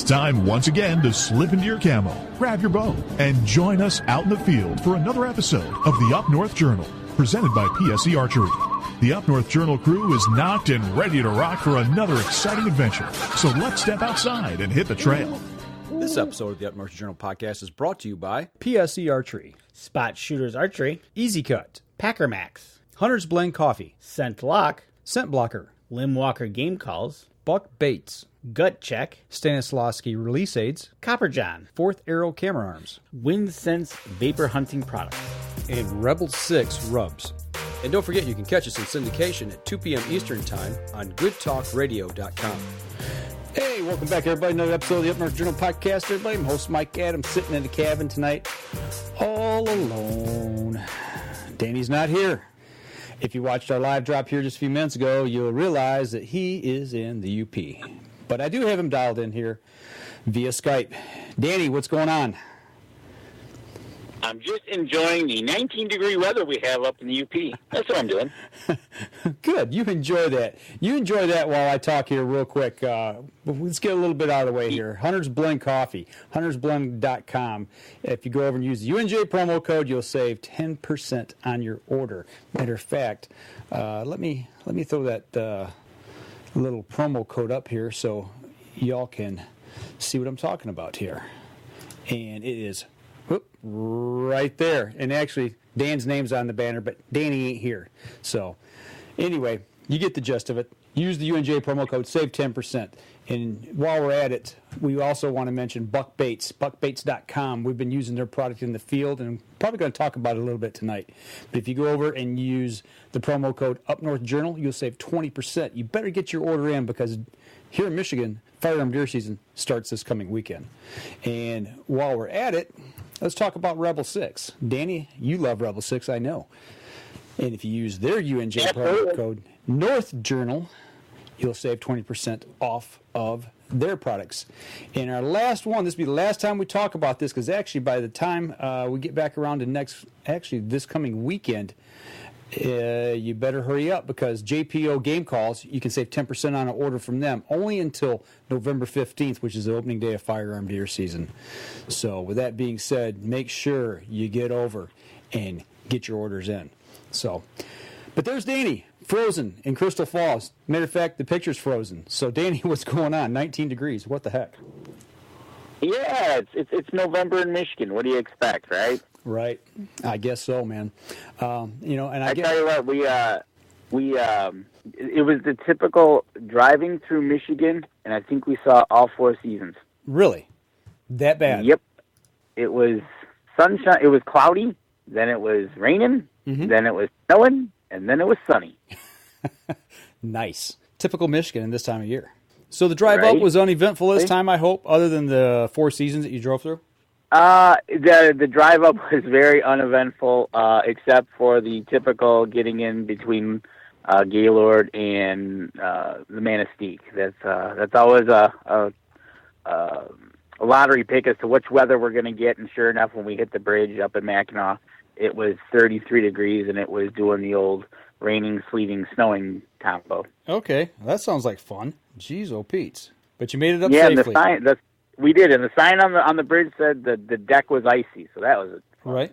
time once again to slip into your camo, grab your bow, and join us out in the field for another episode of the Up North Journal, presented by PSE Archery. The Up North Journal crew is knocked and ready to rock for another exciting adventure. So let's step outside and hit the trail. This episode of the Up North Journal podcast is brought to you by PSE Archery, Spot Shooters Archery, EZ Kut, Packer Max, Hunter's Blend Coffee, Scent-Lok, Scent Blocker, Limb Walker Game Calls, Buck Baits, Gut Check, Stanislawski Release Aids, Copper John, Fourth Arrow Camera Arms, Wind Sense Vapor Hunting Products, and Rebel 6 Rubs. And don't forget you can catch us in syndication at 2 p.m. Eastern Time on goodtalkradio.com. Hey, welcome back, everybody. Another episode of the Up North Journal podcast, everybody. I'm host Mike Adams, sitting in the cabin tonight, all alone. Danny's not here. If you watched our live drop here just a few minutes ago, you'll realize that he is in the UP. But I do have him dialed in here via Skype. Danny, what's going on? I'm just enjoying the 19-degree weather we have up in the UP. That's what I'm doing. Good. You enjoy that. You enjoy that while I talk here real quick. Let's get a little bit out of the way here. Hunter's Blend Coffee, huntersblend.com. If you go over and use the UNJ promo code, you'll save 10% on your order. Matter of fact, let me throw that little promo code up here so y'all can see what I'm talking about here. And it is right there. And actually, Dan's name's on the banner, but Danny ain't here. So, anyway, you get the gist of it. Use the UNJ promo code, save 10%. And while we're at it, we also want to mention Buck Baits, buckbaits.com. We've been using their product in the field, and probably going to talk about it a little bit tonight. But if you go over and use the promo code Up North Journal, you'll save 20%. You better get your order in because here in Michigan, firearm deer season starts this coming weekend. And while we're at it, let's talk about Rebel 6. Danny, you love Rebel 6, I know. And if you use their UNJ promo code North Journal, you'll save 20% off of their products. And our last one, this will be the last time we talk about this, because actually by the time we get back around to this coming weekend, you better hurry up because JPO Game Calls, you can save 10% on an order from them only until November 15th, which is the opening day of firearm deer season. So with that being said, make sure you get over and get your orders in. So, but there's Danny, frozen in Crystal Falls. Matter of fact, the picture's frozen. So Danny, what's going on? 19 degrees. What the heck? Yeah, it's November in Michigan. What do you expect, right? Right. I guess so, man. And I tell you what, it was the typical driving through Michigan, and I think we saw all four seasons. Really? That bad? Yep. It was sunshine. It was cloudy. Then it was raining. Mm-hmm. Then it was snowing, and then it was sunny. Nice. Typical Michigan this time of year. So the drive up was uneventful this time, I hope, other than the four seasons that you drove through? The drive up was very uneventful, except for the typical getting in between Gaylord and the Manistee. That's always a lottery pick as to which weather we're going to get. And sure enough, when we hit the bridge up in Mackinac, it was 33 degrees, and it was doing the old raining, sleeting, snowing combo. Okay, that sounds like fun. Jeez, oh Pete's. But you made it up safely. Yeah, we did, and the sign on the bridge said the deck was icy, so that was fun. Right.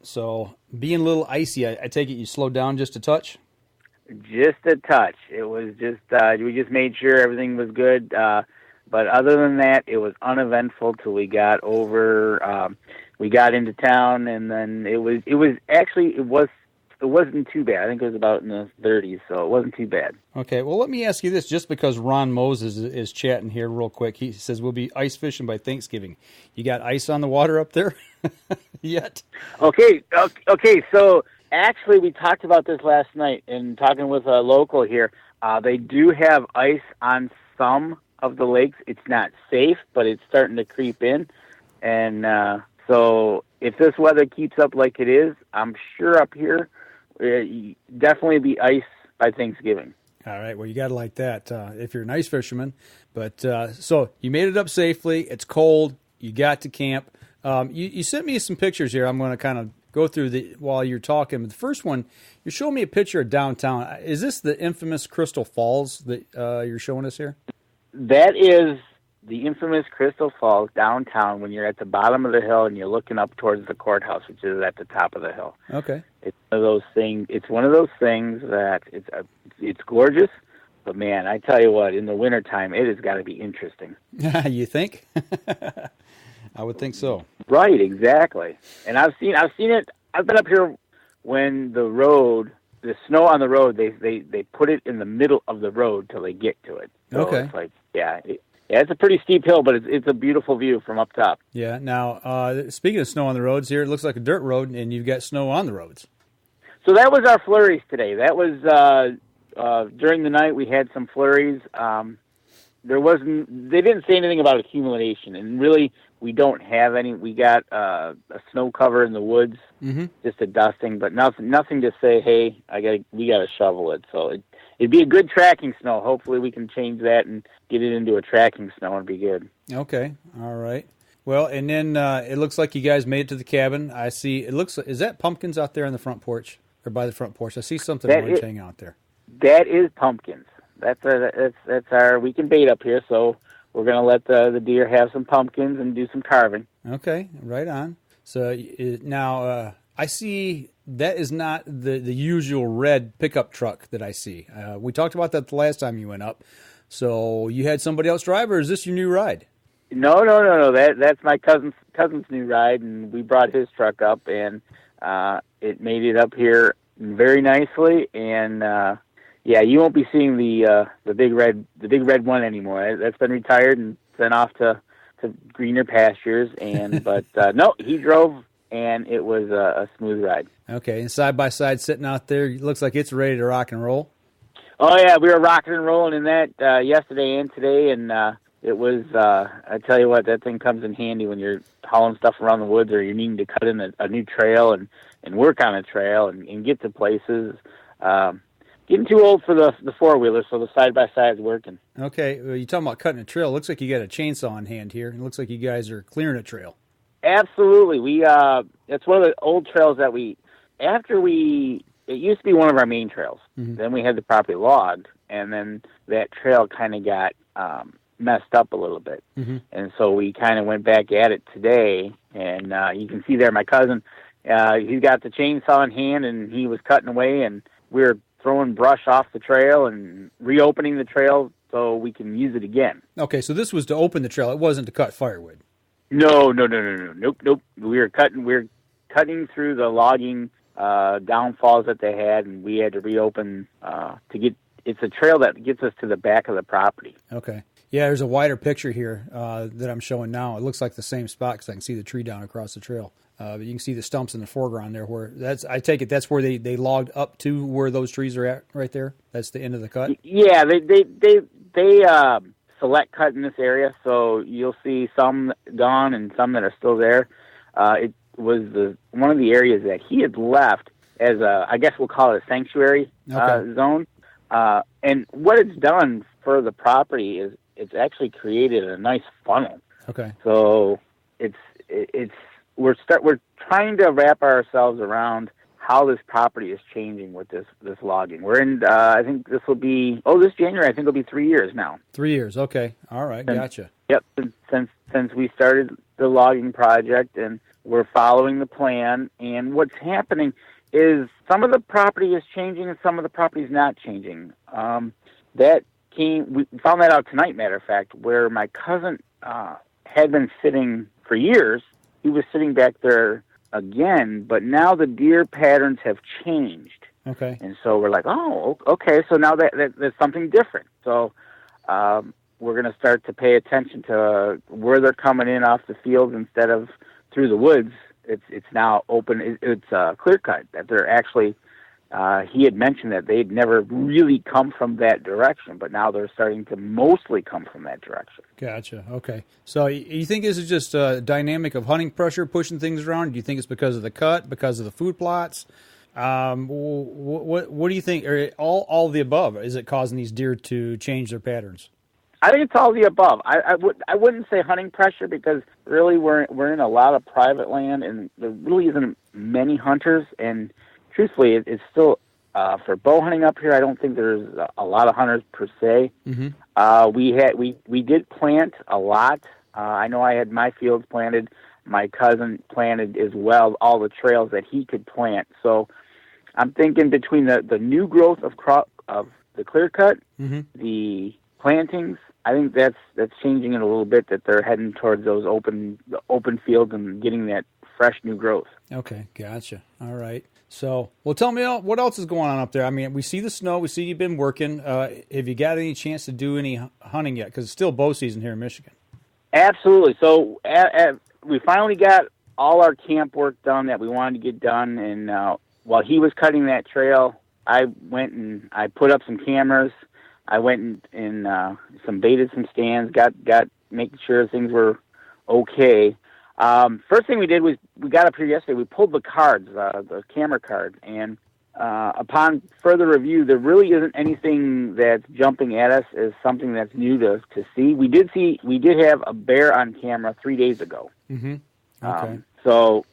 So being a little icy, I take it you slowed down just a touch? Just a touch. It was just we just made sure everything was good. But other than that, it was uneventful till we got over. We got into town, and then it wasn't too bad. I think it was about in the 30s, so it wasn't too bad. Okay, well, let me ask you this, just because Ron Moses is chatting here real quick. He says we'll be ice fishing by Thanksgiving. You got ice on the water up there yet? Okay, so actually we talked about this last night in talking with a local here. They do have ice on some of the lakes. It's not safe, but it's starting to creep in. And so if this weather keeps up like it is, I'm sure up here, definitely be ice by Thanksgiving. All right, well, you got to like that if you're an ice fisherman. But so you made it up safely. It's cold. You got to camp. You sent me some pictures here. I'm going to kind of go through while you're talking. The first one, you're showing me a picture of downtown. Is this the infamous Crystal Falls that you're showing us here? That is the infamous Crystal Falls downtown when you're at the bottom of the hill and you're looking up towards the courthouse, which is at the top of the hill. Okay. It's one of those things. It's one of those things that it's gorgeous, but man, I tell you what, in the wintertime, it has got to be interesting. You think? I would think so. Right, exactly. And I've seen it. I've been up here when the snow on the road, they put it in the middle of the road till they get to it. So okay. It's like, it's a pretty steep hill, but it's a beautiful view from up top. Yeah. Now, speaking of snow on the roads here, it looks like a dirt road, and you've got snow on the roads. So that was our flurries today. That was during the night we had some flurries. They didn't say anything about accumulation, and really we don't have any. We got a snow cover in the woods, just a dusting, but nothing to say, hey, we got to shovel it. So it'd be a good tracking snow. Hopefully we can change that and get it into a tracking snow and be good. Okay. All right. Well, and then it looks like you guys made it to the cabin. I see. Is that pumpkins out there on the front porch or by the front porch? I see something orange hanging out there. That is pumpkins. That's our weekend bait up here. So we're going to let the deer have some pumpkins and do some carving. Okay, right on. So now I see that is not the usual red pickup truck that I see. We talked about that the last time you went up. So you had somebody else drive, or is this your new ride? No. That's my cousin's new ride, and we brought his truck up, and it made it up here very nicely. And you won't be seeing the big red one anymore. That's been retired and sent off to greener pastures. And but no, he drove, and it was a smooth ride. Okay, and side by side sitting out there, it looks like it's ready to rock and roll. Oh yeah, we were rocking and rolling in that yesterday and today, and it was. I tell you what, that thing comes in handy when you're hauling stuff around the woods, or you're needing to cut in a new trail and work on a trail and get to places. Getting too old for the four-wheeler, so the side-by-side's working. Okay, well, you're talking about cutting a trail. It looks like you got a chainsaw in hand here. It looks like you guys are clearing a trail. Absolutely. It's one of the old trails that it used to be one of our main trails. Mm-hmm. Then we had the property logged, and then that trail kind of got messed up a little bit. Mm-hmm. And so we kind of went back at it today, and you can see there my cousin, he's got the chainsaw in hand, and he was cutting away, and we were throwing brush off the trail and reopening the trail so we can use it again. Okay, so this was to open the trail. It wasn't to cut firewood. No. Nope. We were cutting through the logging downfalls that they had, and we had to reopen to get. It's a trail that gets us to the back of the property. Okay. Yeah, there's a wider picture here that I'm showing now. It looks like the same spot because I can see the tree down across the trail. But you can see the stumps in the foreground there. I take it that's where they logged up to where those trees are at right there. That's the end of the cut. Yeah, they select cut in this area, so you'll see some gone and some that are still there. It was one of the areas that he had left as I guess we'll call it a sanctuary zone. And what it's done for the property is it's actually created a nice funnel. Okay. So we're trying to wrap ourselves around how this property is changing with this logging. We're in, I think this January, I think it'll be 3 years now. 3 years, okay. All right, gotcha. Yep, since we started the logging project, and we're following the plan. And what's happening is some of the property is changing and some of the property is not changing. We found that out tonight, matter of fact, where my cousin had been sitting for years. He was sitting back there again, but now the deer patterns have changed. Okay. And so we're like, oh, okay, so now that's something different. So we're going to start to pay attention to where they're coming in off the field instead of through the woods. It's now open. It's clear cut. That they're actually, he had mentioned that they'd never really come from that direction, but now they're starting to mostly come from that direction. Gotcha. Okay. So you think this is just a dynamic of hunting pressure pushing things around? Do you think it's because of the cut, because of the food plots? What do you think? Or all of the above? Is it causing these deer to change their patterns? I think it's all the above. I wouldn't say hunting pressure because really we're in a lot of private land and there really isn't many hunters, and truthfully it's still For bow hunting up here, I don't think there's a lot of hunters per se. We did plant a lot. I know I had my fields planted. My cousin planted as well all the trails that he could plant. So I'm thinking between the new growth of the clear cut, the plantings, I think that's changing it a little bit, that they're heading towards those open fields and getting that fresh new growth. Okay, gotcha. All right. So, well, tell me what else is going on up there. I mean, we see the snow. We see you've been working. Have you got any chance to do any hunting yet? Because it's still bow season here in Michigan. Absolutely. So we finally got all our camp work done that we wanted to get done. And while he was cutting that trail, I went and I put up some cameras. I went and baited some stands, got making sure things were okay. First thing we did was we got up here yesterday. We pulled the cards, the camera cards, and upon further review, there really isn't anything that's jumping at us as something that's new to see. We did have a bear on camera 3 days ago. Okay. So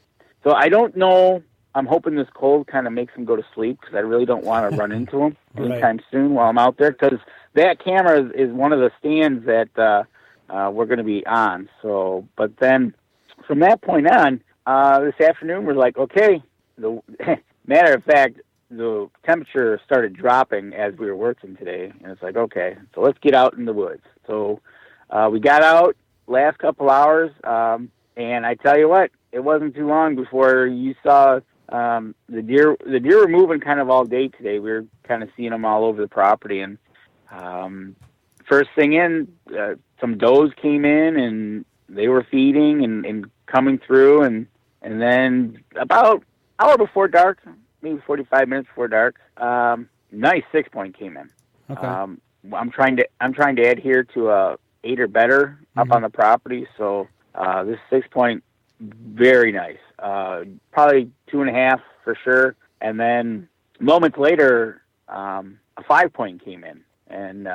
I don't know. I'm hoping this cold kind of makes him go to sleep, because I really don't want to run into him anytime soon while I'm out there, because that camera is one of the stands that we're going to be on. So, but then from that point on, this afternoon we're like, okay. Matter of fact, the temperature started dropping as we were working today, and it's like, okay, so let's get out in the woods. So we got out last couple hours, and I tell you what, it wasn't too long before you saw the deer. The deer were moving kind of all day today. We were kind of seeing them all over the property, and first thing in, some does came in, and they were feeding and coming through, and then about hour before dark, maybe 45 minutes before dark, nice 6-point came in. Okay. I'm trying to adhere to a 8 or better up on the property, so this 6-point, very nice. Probably 2.5 for sure, and then moments later, a 5-point came in, and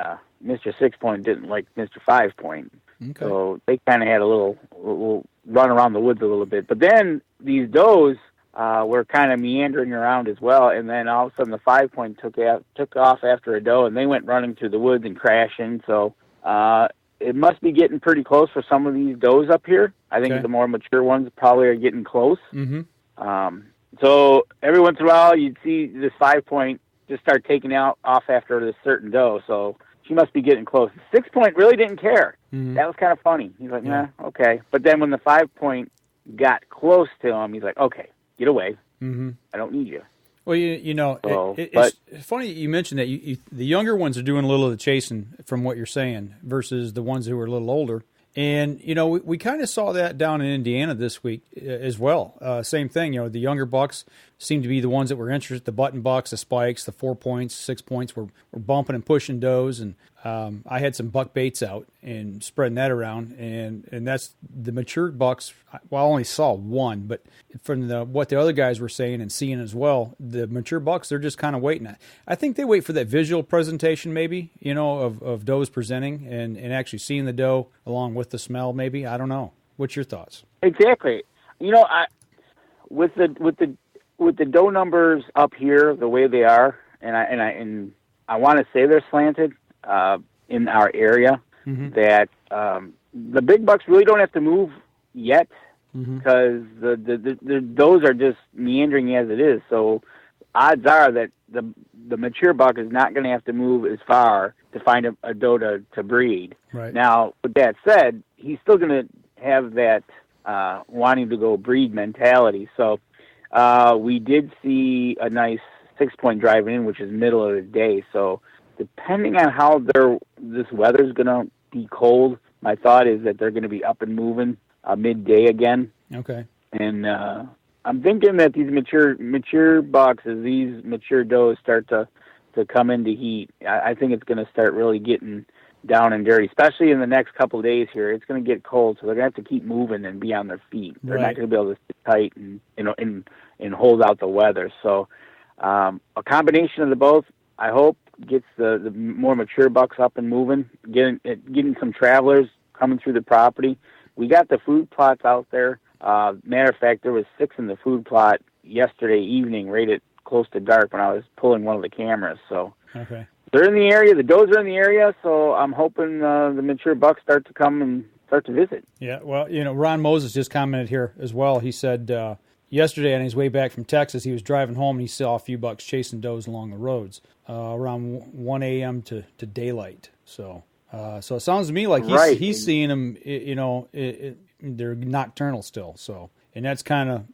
Mr. 6-point didn't like Mr. 5-point. Okay. So they kind of had a little run around the woods a little bit. But then these does were kind of meandering around as well, and then all of a sudden the 5-point took off after a doe, and they went running through the woods and crashing. So it must be getting pretty close for some of these does up here. I think the more mature ones probably are getting close. So every once in a while you'd see this 5-point just start taking off after this certain doe. So she must be getting close. The 6-point really didn't care. That was kind of funny. He's like, nah, okay. But then when the 5-point got close to him, he's like, okay, get away. I don't need you. Well, it's funny you mentioned that the younger ones are doing a little of the chasing from what you're saying versus the ones who are a little older. And, we kind of saw that down in Indiana this week as well. Same thing, the younger bucks seem to be the ones that were interested. The button bucks, the spikes, the 4 points, 6 points were bumping and pushing does. And I had some buck baits out and spreading that around. And that's the matured bucks. Well, I only saw one, but from what the other guys were saying and seeing as well, the mature bucks, they're just kind of waiting. I think they wait for that visual presentation maybe, of does presenting and actually seeing the doe along with the smell maybe. I don't know. What's your thoughts? Exactly. With the doe numbers up here the way they are, and I want to say they're slanted in our area, that the big bucks really don't have to move yet, because the does are just meandering as it is. So odds are that the mature buck is not going to have to move as far to find a doe to breed. Right. Now, with that said, he's still going to have that wanting to go breed mentality. So we did see a nice 6-point drive in, which is middle of the day. So depending on how this weather's going to be cold, my thought is that they're going to be up and moving midday again. Okay. And I'm thinking that these mature bucks, as these mature does start to come into heat, I think it's going to start really getting down and dirty, especially in the next couple of days here. It's going to get cold, so they're going to have to keep moving and be on their feet. They're not going to be able to sit tight and hold out the weather. So a combination of the both, I hope, gets the more mature bucks up and moving, getting some travelers coming through the property. We got the food plots out there. Matter of fact, there was 6 in the food plot yesterday evening, right at close to dark when I was pulling one of the cameras. So Okay. they're in the area. The does are in the area, so I'm hoping the mature bucks start to come and start to visit. Yeah, well, Ron Moses just commented here as well. He said yesterday on his way back from Texas, he was driving home and he saw a few bucks chasing does along the roads around 1 a.m. to daylight. So it sounds to me like he's seeing them, they're nocturnal still. So, and that's kind of,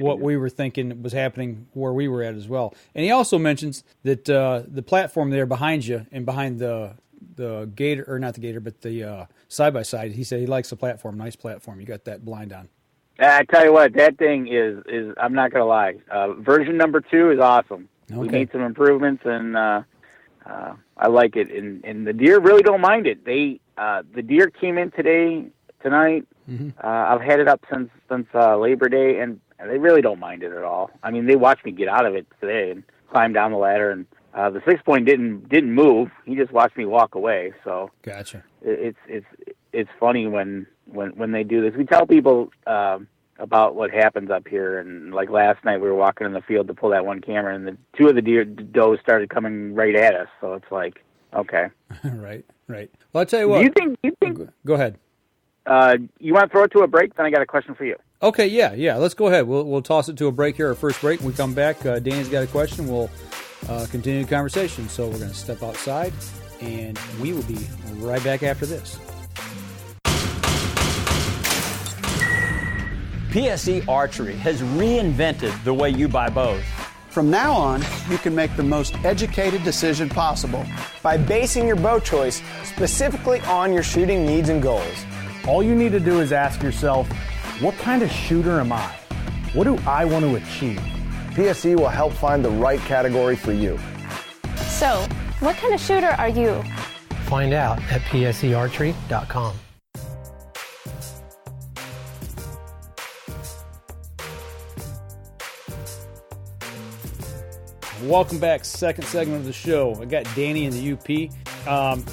what we were thinking was happening where we were at as well. And he also mentions that the platform there behind you and behind the gator, or not the gator, but the side-by-side, he said he likes the platform, nice platform. You got that blind on. I tell you what, that thing is I'm not going to lie. Version number 2 is awesome. Okay. We made some improvements, and I like it. And the deer really don't mind it. The deer came in tonight. Mm-hmm. I've had it up since Labor Day, and they really don't mind it at all. I mean, they watched me get out of it today and climb down the ladder, and the 6-point didn't move. He just watched me walk away. So gotcha. It's funny when they do this. We tell people about what happens up here, and like last night we were walking in the field to pull that one camera, and two of the does started coming right at us. So it's like, okay, right. Well, I'll tell you what. Do you think? Go ahead. You want to throw it to a break? Then I got a question for you. Okay, yeah. Let's go ahead. We'll toss it to a break here, our first break. When we come back, Danny's got a question. We'll continue the conversation. So we're going to step outside, and we will be right back after this. PSE Archery has reinvented the way you buy bows. From now on, you can make the most educated decision possible by basing your bow choice specifically on your shooting needs and goals. All you need to do is ask yourself, what kind of shooter am I? What do I want to achieve? PSE will help find the right category for you. So, what kind of shooter are you? Find out at psearchery.com. Welcome back, second segment of the show. I got Danny in the UP.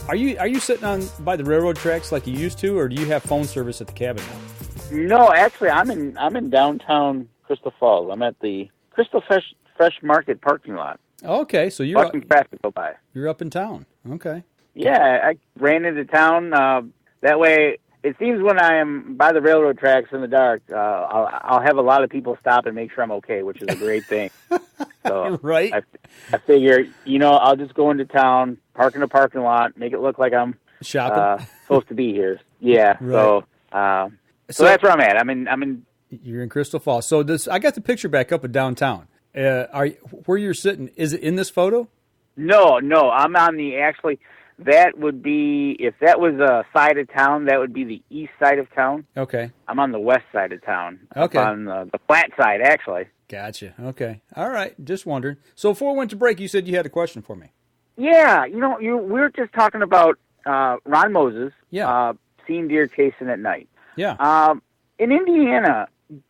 Are you sitting on by the railroad tracks like you used to, or do you have phone service at the cabin now? No, actually, I'm in downtown Crystal Falls. I'm at the Crystal Fresh Market parking lot. Okay, so you're watching traffic go by. You're up in town. Okay. Yeah, I ran into town. That way, it seems when I am by the railroad tracks in the dark, I'll have a lot of people stop and make sure I'm okay, which is a great thing. So right. I figure, I'll just go into town, park in a parking lot, make it look like I'm shopping, supposed to be here. Yeah. Right. So that's where I'm at. I'm in. You're in Crystal Falls. So I got the picture back up of downtown. Where you're sitting? Is it in this photo? No. I'm on that would be, if that was a side of town, that would be the east side of town. Okay. I'm on the west side of town. Okay. On the flat side, actually. Gotcha. Okay. All right. Just wondering. So before we went to break, you said you had a question for me. Yeah. We were just talking about Ron Moses. Yeah. Seeing deer chasing at night. Yeah. In Indiana,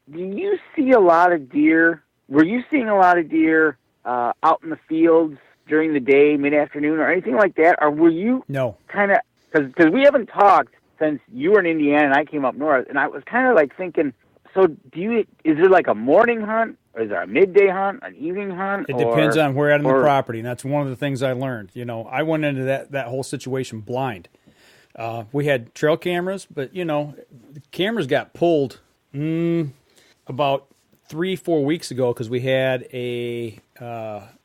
do you see a lot of deer? Were you seeing a lot of deer out in the fields during the day, mid-afternoon, or anything like that? Or were you kind of, because we haven't talked since you were in Indiana and I came up north, and I was kind of like thinking, so is there like a morning hunt, or is there a midday hunt, an evening hunt? It depends on where out on the property, and that's one of the things I learned. I went into that whole situation blind. We had trail cameras, but, the cameras got pulled about 3-4 weeks ago because we had a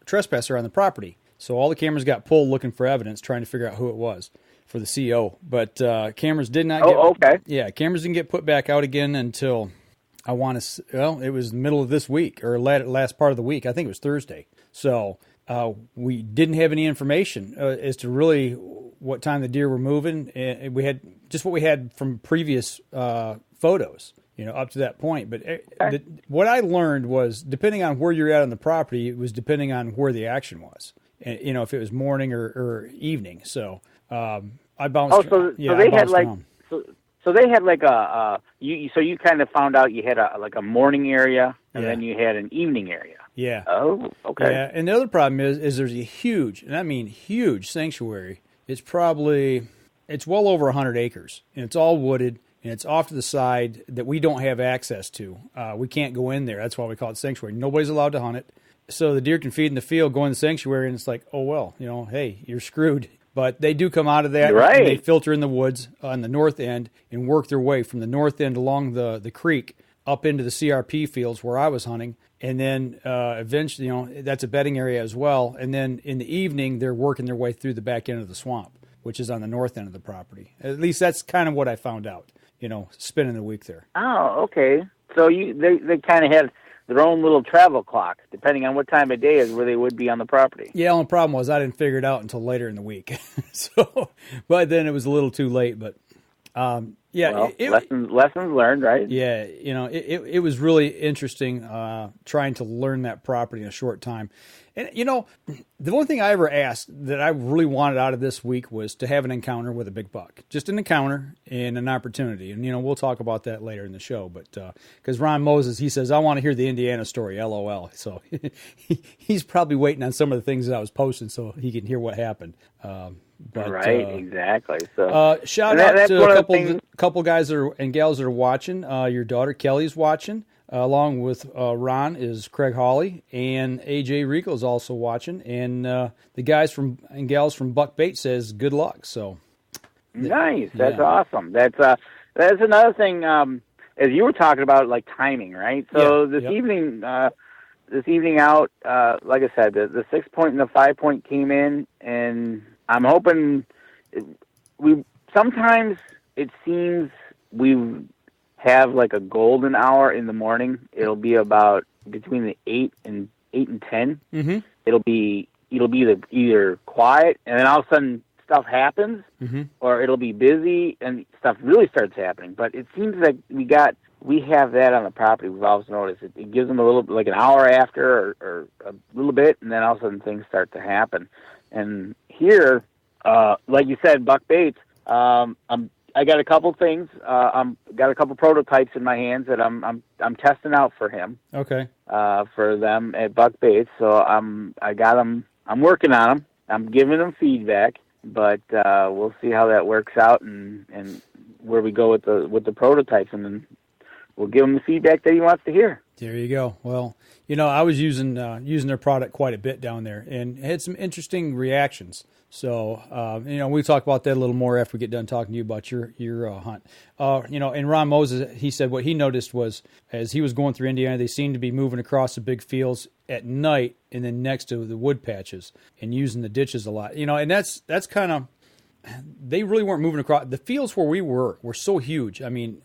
trespasser on the property. So all the cameras got pulled looking for evidence, trying to figure out who it was for the CO. But cameras did not get... Oh, okay. Yeah, cameras didn't get put back out again until, it was the middle of this week, or last part of the week. I think it was Thursday. So we didn't have any information as to really what time the deer were moving. We had just what we had from previous photos, up to that point. But what I learned was, depending on where you're at on the property, it was depending on where the action was. And, if it was morning or evening. So I bounced. So they had like around. So they had like so you kind of found out you had a morning area, and then you had an evening area. Yeah. Oh, okay. Yeah, and the other problem is there's a huge, and I mean huge, sanctuary. It's well over 100 acres, and it's all wooded, and it's off to the side that we don't have access to. We can't go in there. That's why we call it sanctuary. Nobody's allowed to hunt it. So the deer can feed in the field, go in the sanctuary, and it's like, oh, well, hey, you're screwed. But they do come out of that, right. And they filter in the woods on the north end and work their way from the north end along the creek up into the CRP fields where I was hunting. And then eventually, that's a bedding area as well. And then in the evening, they're working their way through the back end of the swamp, which is on the north end of the property. At least that's kind of what I found out, spending the week there. Oh, okay. So they kind of had their own little travel clock, depending on what time of day is where they would be on the property. Yeah, the only problem was I didn't figure it out until later in the week. But then it was a little too late. But lessons learned, right? Yeah, it was really interesting trying to learn that property in a short time. And, the one thing I ever asked that I really wanted out of this week was to have an encounter with a big buck. Just an encounter and an opportunity. And, we'll talk about that later in the show. But because Ron Moses, he says, I want to hear the Indiana story, LOL. So he's probably waiting on some of the things that I was posting so he can hear what happened. Exactly. So shout out to a couple guys and gals that are watching. Your daughter Kelly's watching. Along with Ron is Craig Hawley, and AJ Rico is also watching. And the guys and gals from Buck Bait says good luck. So nice. That's awesome. That's another thing. As you were talking about, like timing, right? So this evening out, like I said, the 6-point and the 5-point came in, and I'm hoping sometimes it seems we have like a golden hour in the morning. It'll be about between the 8 and 10. Mm-hmm. It'll be either quiet and then all of a sudden stuff happens, or it'll be busy and stuff really starts happening. But it seems like we have that on the property. We've always noticed it gives them a little, like an hour after or a little bit, and then all of a sudden things start to happen. And here, like you said, Buck Baits, I got a couple things. Got a couple prototypes in my hands that I'm testing out for him. Okay. For them at Buck Baits. So I got them. I'm working on them. I'm giving them feedback, but we'll see how that works out and where we go with the prototypes, and then we'll give him the feedback that he wants to hear. There you go. Well, I was using their product quite a bit down there and had some interesting reactions. So, we'll talk about that a little more after we get done talking to you about your hunt. And Ron Moses, he said what he noticed was as he was going through Indiana, they seemed to be moving across the big fields at night and then next to the wood patches and using the ditches a lot. And that's kind of, they really weren't moving across. The fields where we were so huge. I mean,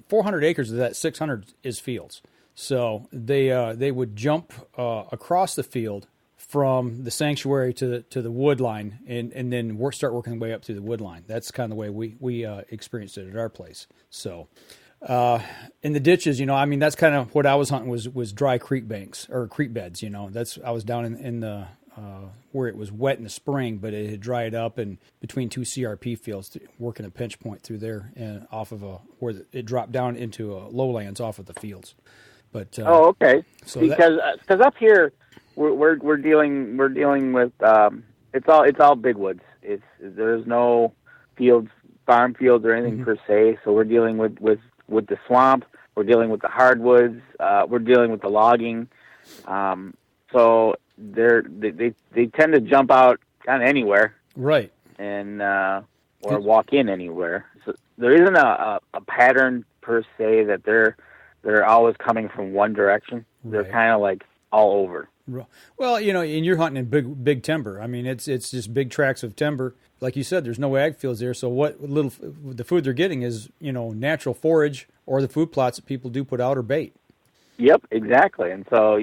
400 acres of that 600 is fields. So they would jump across the field from the sanctuary to the wood line and then start working their way up through the wood line. That's kind of the way we experienced it at our place. So in the ditches, that's kind of what I was hunting was dry creek banks or creek beds. I was down in the where it was wet in the spring, but it had dried up and between two CRP fields, working a pinch point through there and off of where it dropped down into lowlands off of the fields. But okay. So because up here we're dealing with it's all big woods. There's no fields, farm fields or anything per se. So we're dealing with the swamp. We're dealing with the hardwoods. We're dealing with the logging. So they tend to jump out kind of anywhere, right? And or walk in anywhere. So there isn't a pattern per se that they're always coming from one direction. They're kind of like all over. Well, and you're hunting in big timber. I mean, it's just big tracts of timber. Like you said, there's no ag fields there. So the food they're getting is, natural forage or the food plots that people do put out or bait. Yep, exactly. And so,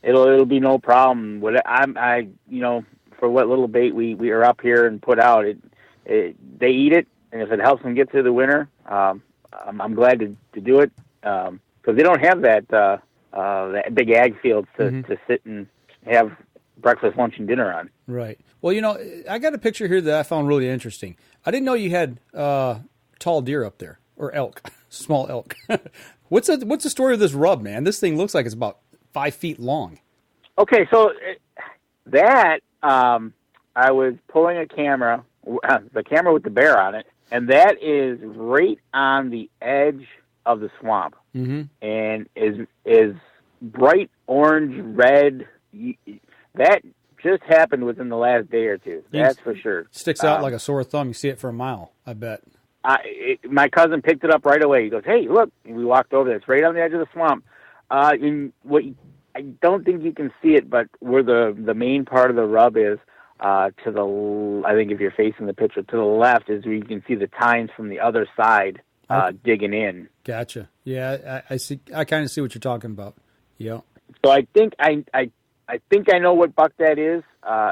it'll be no problem. For what little bait we are up here and put out, they eat it. And if it helps them get through the winter, I'm glad to do it. Because they don't have that big ag fields to sit and have breakfast, lunch, and dinner on. Right. Well, I got a picture here that I found really interesting. I didn't know you had tall deer up there, or elk, small elk. What's the story of this rub, man? This thing looks like it's about 5 feet long. Okay, so I was pulling a camera, the camera with the bear on it, and that is right on the edge of the swamp, and is bright orange, red. That just happened within the last day or two. That's for sure. Sticks out like a sore thumb. You see it for a mile, I bet. My cousin picked it up right away. He goes, "Hey, look!" And we walked over there. It's right on the edge of the swamp. I don't think you can see it, but where the main part of the rub is, I think if you're facing the picture to the left, is where you can see the tines from the other side digging in. Gotcha. Yeah, I see. I kind of see what you're talking about. Yeah. So I think I know what buck that is.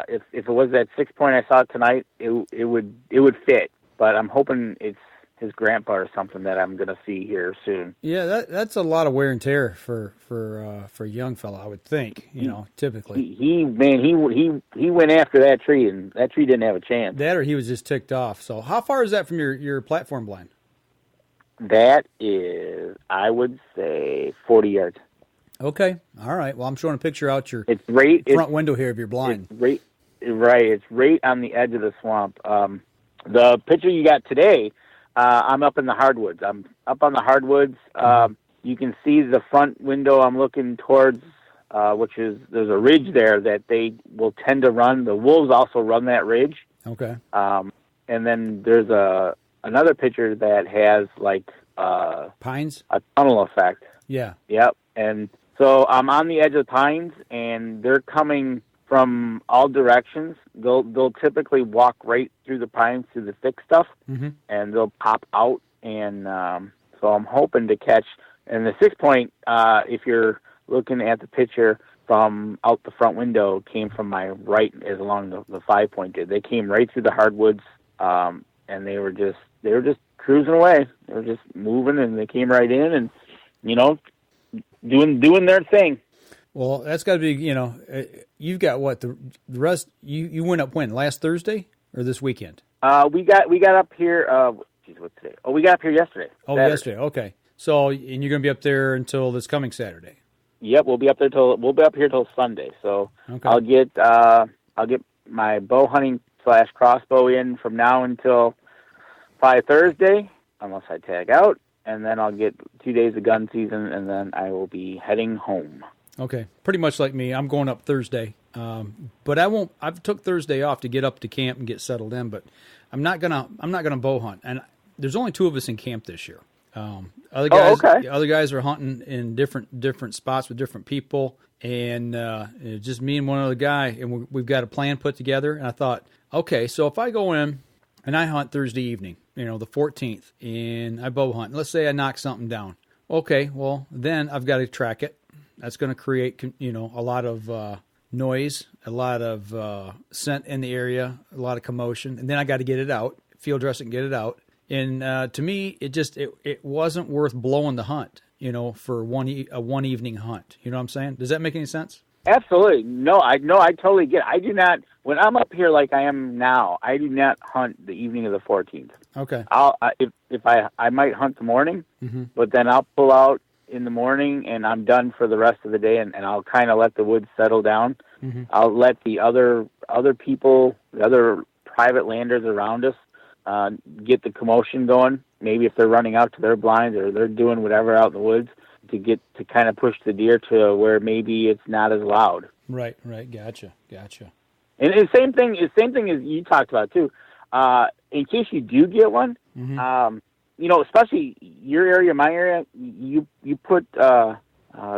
If it was that 6-point I saw tonight, it would fit. But I'm hoping it's his grandpa or something that I'm going to see here soon. Yeah, that's a lot of wear and tear for a young fella, I would think. Typically. He went after that tree, and that tree didn't have a chance. That or he was just ticked off. So how far is that from your platform blind? That is, I would say, 40 yards. Okay. All right. Well, I'm showing a picture out your front window here of your blind. It's right on the edge of the swamp. The picture you got today, I'm up in the hardwoods. I'm up on the hardwoods. You can see the front window I'm looking towards, which is, there's a ridge there that they will tend to run. The wolves also run that ridge. Okay. And then there's another picture that has like pines, a tunnel effect. Yeah. Yep. And so I'm on the edge of the pines, and they're coming from all directions. They'll typically walk right through the pines, through the thick stuff, and they'll pop out. And so I'm hoping to catch. And the 6-point, if you're looking at the picture from out the front window, came from my right as along the 5-point did. They came right through the hardwoods, and they were just cruising away. They were just moving, and they came right in, and doing their thing. Well, that's got to be, you've got what, the rest, you went up when, last Thursday or this weekend? We got up here, what's today? Oh, we got up here yesterday. Oh, Saturday. Yesterday, okay. So, and you're going to be up there until this coming Saturday? Yep, we'll be up here till Sunday. So okay. I'll get my bow hunting / crossbow in from now until probably Thursday, unless I tag out, and then I'll get 2 days of gun season, and then I will be heading home. Okay, pretty much like me. I'm going up Thursday, but I won't. I've took Thursday off to get up to camp and get settled in. But I'm not gonna bow hunt. And there's only 2 of us in camp this year. Other guys are hunting in different spots with different people, and just me and one other guy. And we've got a plan put together. And I thought, okay, so if I go in and I hunt Thursday evening, the 14th, and I bow hunt. Let's say I knock something down. Okay, well then I've got to track it. That's going to create, a lot of noise, a lot of scent in the area, a lot of commotion, and then I got to get it out, field dress it and get it out. And to me, it wasn't worth blowing the hunt, for a one evening hunt. You know what I'm saying? Does that make any sense? Absolutely. No, I totally get it. I do not, when I'm up here like I am now, I do not hunt the evening of the 14th. Okay. I might hunt the morning, but then I'll pull out in the morning, and I'm done for the rest of the day, and I'll kind of let the woods settle down. I'll let the other people, the other private landers around us, get the commotion going. Maybe if they're running out to their blinds or they're doing whatever out in the woods to kind of push the deer to where maybe it's not as loud. Right. Gotcha. And the same thing as you talked about too. In case you do get one, especially your area, my area, you put a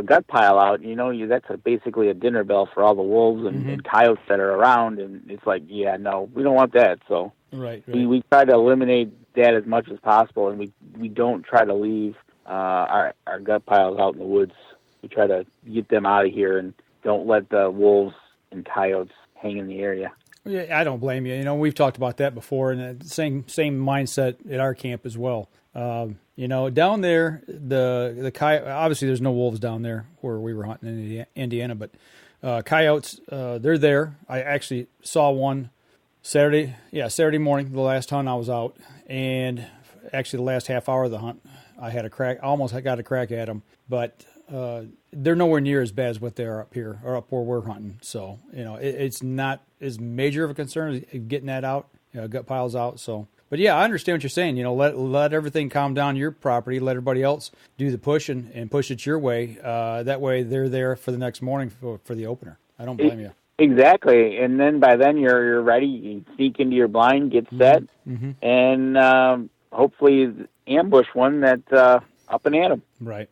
gut pile out. That's basically a dinner bell for all the wolves and coyotes that are around. And it's like, we don't want that. So right. We try to eliminate that as much as possible, and we don't try to leave our gut piles out in the woods. We try to get them out of here and don't let the wolves and coyotes hang in the area. Yeah, I don't blame you. We've talked about that before, and the same mindset at our camp as well. Down there, the coyote, obviously there's no wolves down there where we were hunting in Indiana, but coyotes, they're there. I actually saw one Saturday morning, the last hunt I was out, and actually the last half hour of the hunt, I almost got a crack at them, but they're nowhere near as bad as what they are up here or up where we're hunting. So, it's not as major of a concern as getting that out, gut piles out. So But yeah, I understand what you're saying. Let everything calm down your property. Let everybody else do the pushing and push it your way. That way, they're there for the next morning for the opener. I don't blame you. Exactly, and then by then you're ready. You sneak into your blind, get set, and hopefully ambush one that's up and at 'em. Right.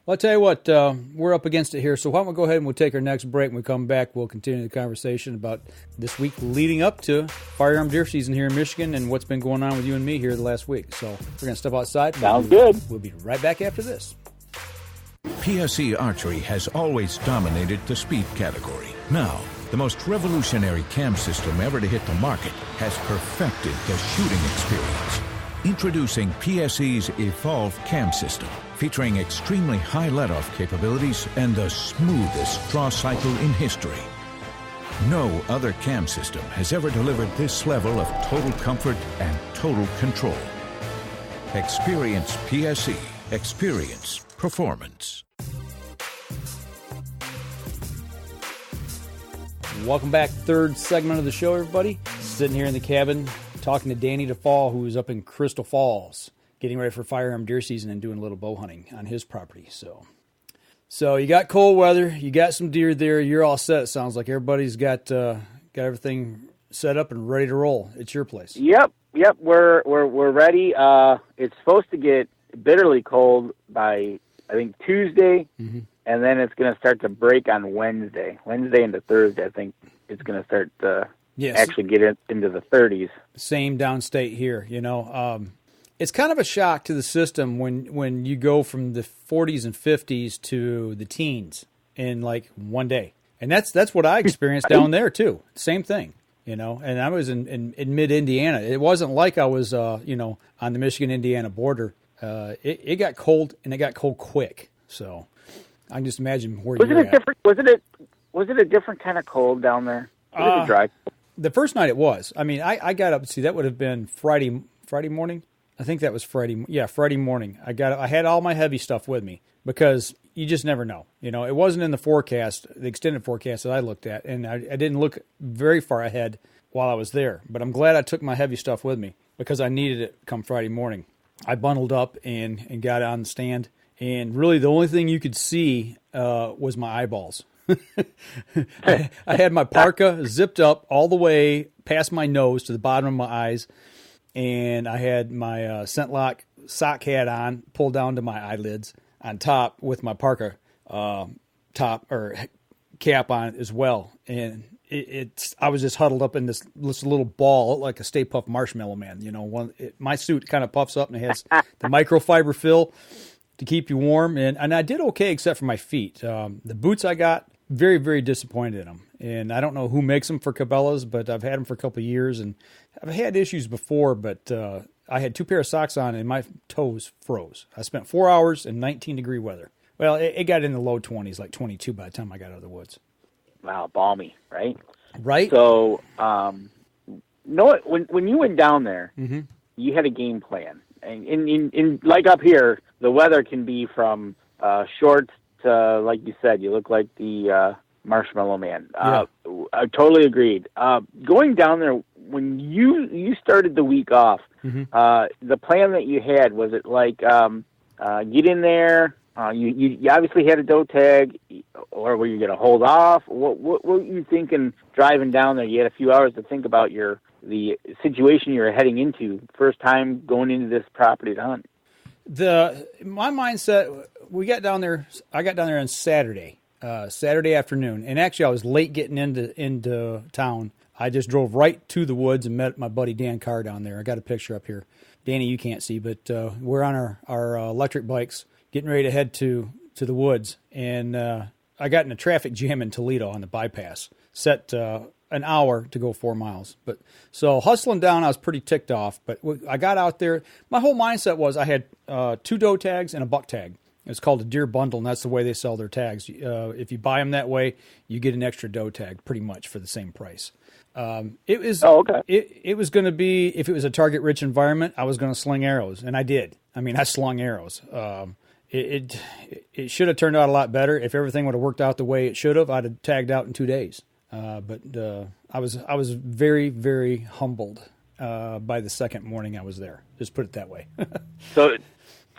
Well, I'll tell you what, we're up against it here, so why don't we go ahead and we'll take our next break. When we come back, we'll continue the conversation about this week leading up to firearm deer season here in Michigan and what's been going on with you and me here the last week. So we're going to step outside. Sounds good. We'll be right back after this. PSE Archery has always dominated the speed category. Now, the most revolutionary cam system ever to hit the market has perfected the shooting experience. Introducing PSE's Evolve Cam System, featuring extremely high let-off capabilities and the smoothest draw cycle in history. No other cam system has ever delivered this level of total comfort and total control. Experience PSE. Experience performance. Welcome back. Third segment of the show, everybody. Sitting here in the cabin talking to Danny DeFall, who's up in Crystal Falls, getting ready for firearm deer season and doing a little bow hunting on his property. So you got cold weather, you got some deer there, you're all set. It sounds like everybody's got everything set up and ready to roll. It's your place. Yep, we're ready. It's supposed to get bitterly cold by I think Tuesday, and then it's going to start to break on Wednesday into Thursday. I think it's going to start to actually get into the 30s. Same downstate here, It's kind of a shock to the system when you go from the 40s and 50s to the teens in like one day. And that's what I experienced down there too. Same thing, And I was in mid-Indiana. It wasn't like I was, on the Michigan-Indiana border. It got cold, and it got cold quick. So I can just imagine where you were at. Was it a different kind of cold down there? Was it dry? The first night it was. I mean, I got up. See, that would have been Friday morning. I think that was Friday. Yeah, Friday morning. I had all my heavy stuff with me because you just never know. It wasn't in the forecast, the extended forecast that I looked at, and I didn't look very far ahead while I was there. But I'm glad I took my heavy stuff with me because I needed it come Friday morning. I bundled up and got on the stand, and really the only thing you could see was my eyeballs. I had my parka zipped up all the way past my nose to the bottom of my eyes, and I had my Scent-Lok sock hat on, pulled down to my eyelids on top with my parka top or cap on as well. And I was just huddled up in this little ball, like a Stay Puft Marshmallow Man. My suit kind of puffs up and it has the microfiber fill to keep you warm. And I did okay except for my feet. The boots I got, very, very disappointed in them. And I don't know who makes them for Cabela's, but I've had them for a couple of years. And I've had issues before, but I had 2 pair of socks on and my toes froze. I spent 4 hours in 19-degree weather. Well, it got in the low 20s, like 22 by the time I got out of the woods. Wow, balmy, right? Right. So, when you went down there, you had a game plan. And like up here, the weather can be from shorts to, like you said, you look like the Marshmallow Man. I totally agreed. Going down there, when you started the week off, the plan that you had, was it like get in there, you obviously had a doe tag, or were you going to hold off? What were you thinking driving down there? You had a few hours to think about the situation you were heading into, first time going into this property to hunt. My mindset, I got down there on Saturday afternoon, and actually I was late getting into town. I just drove right to the woods and met my buddy Dan Carr down there. I got a picture up here. Danny, you can't see, but we're on our electric bikes getting ready to head to the woods, and I got in a traffic jam in Toledo on the bypass, set an hour to go 4 miles. But so hustling down, I was pretty ticked off, but I got out there. My whole mindset was I had 2 doe tags and a buck tag. It's called a deer bundle, and that's the way they sell their tags. If you buy them that way, you get an extra doe tag pretty much for the same price. It was going to be, if it was a target-rich environment, I was going to sling arrows, and I did. I mean, I slung arrows. It should have turned out a lot better. If everything would have worked out the way it should have, I'd have tagged out in 2 days. But I was very, very humbled by the second morning I was there. Just put it that way. So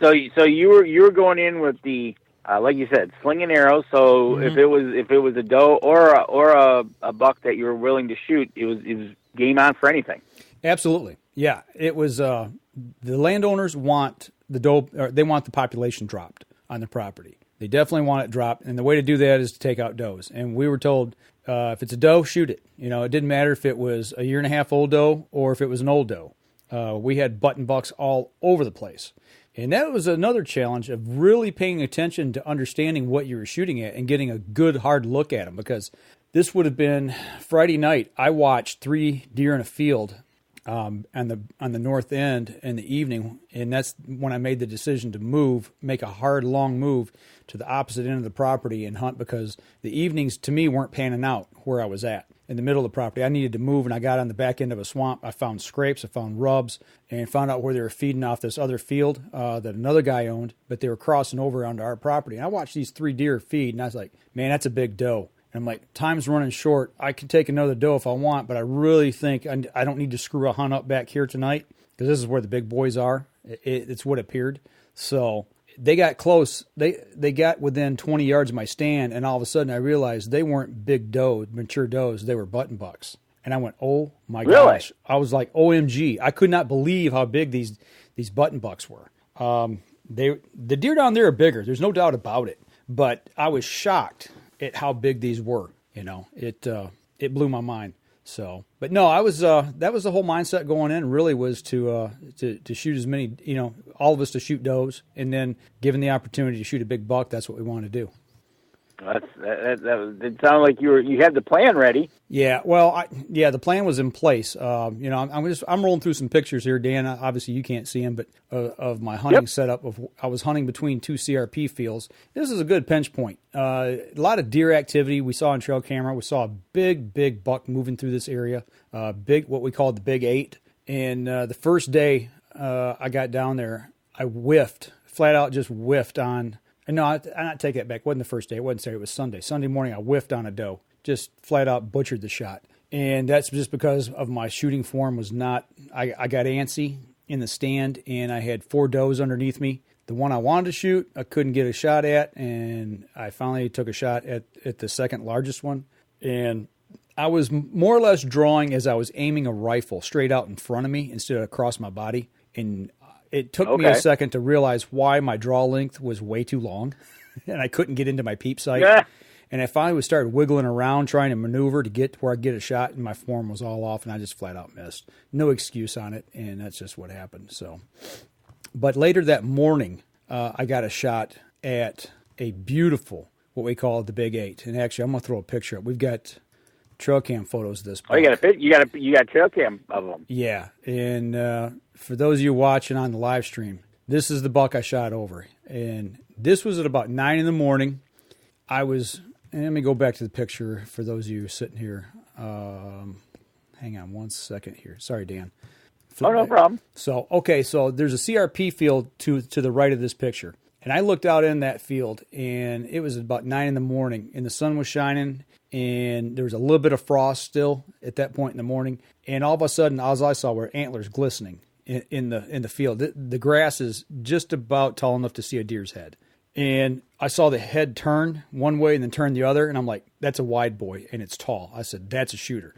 you were going in with the like you said, sling and arrow. So if it was a doe or a buck that you were willing to shoot, it was game on for anything. Absolutely, yeah. It was the landowners want the doe, or they want the population dropped on the property. They definitely want it dropped, and the way to do that is to take out does. And we were told if it's a doe, shoot it. It didn't matter if it was a 1.5 old doe or if it was an old doe. We had button bucks all over the place. And that was another challenge of really paying attention to understanding what you were shooting at and getting a good hard look at them, because this would have been Friday night. I watched 3 deer in a field on the north end in the evening, and that's when I made the decision to make a hard, long move to the opposite end of the property and hunt, because the evenings to me weren't panning out where I was at. In the middle of the property, I needed to move, and I got on the back end of a swamp. I found scrapes, I found rubs, and found out where they were feeding off this other field that another guy owned, but they were crossing over onto our property. And I watched these 3 deer feed, and I was like, man, that's a big doe. And I'm like, time's running short. I can take another doe if I want, but I really think I don't need to screw a hunt up back here tonight, because this is where the big boys are. It's what appeared. So they got close. They got within 20 yards of my stand, and all of a sudden I realized they weren't big doe, mature does. They were button bucks. And I went, oh my gosh. I was like, OMG. I could not believe how big these button bucks were. The deer down there are bigger. There's no doubt about it. But I was shocked at how big these were. It blew my mind. So, but no, that was the whole mindset going in. Really was to shoot as many, all of us to shoot does, and then given the opportunity to shoot a big buck, that's what we wanted to do. It sounded like you had the plan ready. Yeah, well, the plan was in place. I'm rolling through some pictures here, Dan. Obviously, you can't see them, but of my hunting setup. I was hunting between 2 CRP fields. This is a good pinch point. A lot of deer activity we saw on trail camera. We saw a big buck moving through this area. What we called the Big 8. And the first day I got down there, I flat out just whiffed on. No, I not take that back. It wasn't the first day. It wasn't Saturday. It was Sunday. Sunday morning, I whiffed on a doe. Just flat out butchered the shot. And that's just because of my shooting form was not... I got antsy in the stand, and I had 4 does underneath me. The one I wanted to shoot, I couldn't get a shot at, and I finally took a shot at the second largest one. And I was more or less drawing as I was aiming a rifle straight out in front of me instead of across my body. And it took me a second to realize why my draw length was way too long, and I couldn't get into my peep sight. Yeah. And I finally started wiggling around trying to maneuver to get to where I get a shot, and my form was all off, and I just flat out missed. No excuse on it, and that's just what happened. So, but later that morning, I got a shot at a beautiful, what we call the Big 8. And actually, I'm going to throw a picture up. We've got trail cam photos of this buck. Oh, you got trail cam of them. Yeah, and for those of you watching on the live stream, this is the buck I shot over, and this was at about 9 in the morning. Let me go back to the picture for those of you sitting here. Hang on one second here. Sorry, Dan. No problem. So there's a CRP field to the right of this picture, and I looked out in that field, and it was about 9 in the morning, and the sun was shining, and there was a little bit of frost still at that point in the morning, and all of a sudden, all I saw were antlers glistening in the field. The grass is just about tall enough to see a deer's head. And I saw the head turn one way and then turn the other, and I'm like, that's a wide boy, and it's tall. I said, that's a shooter.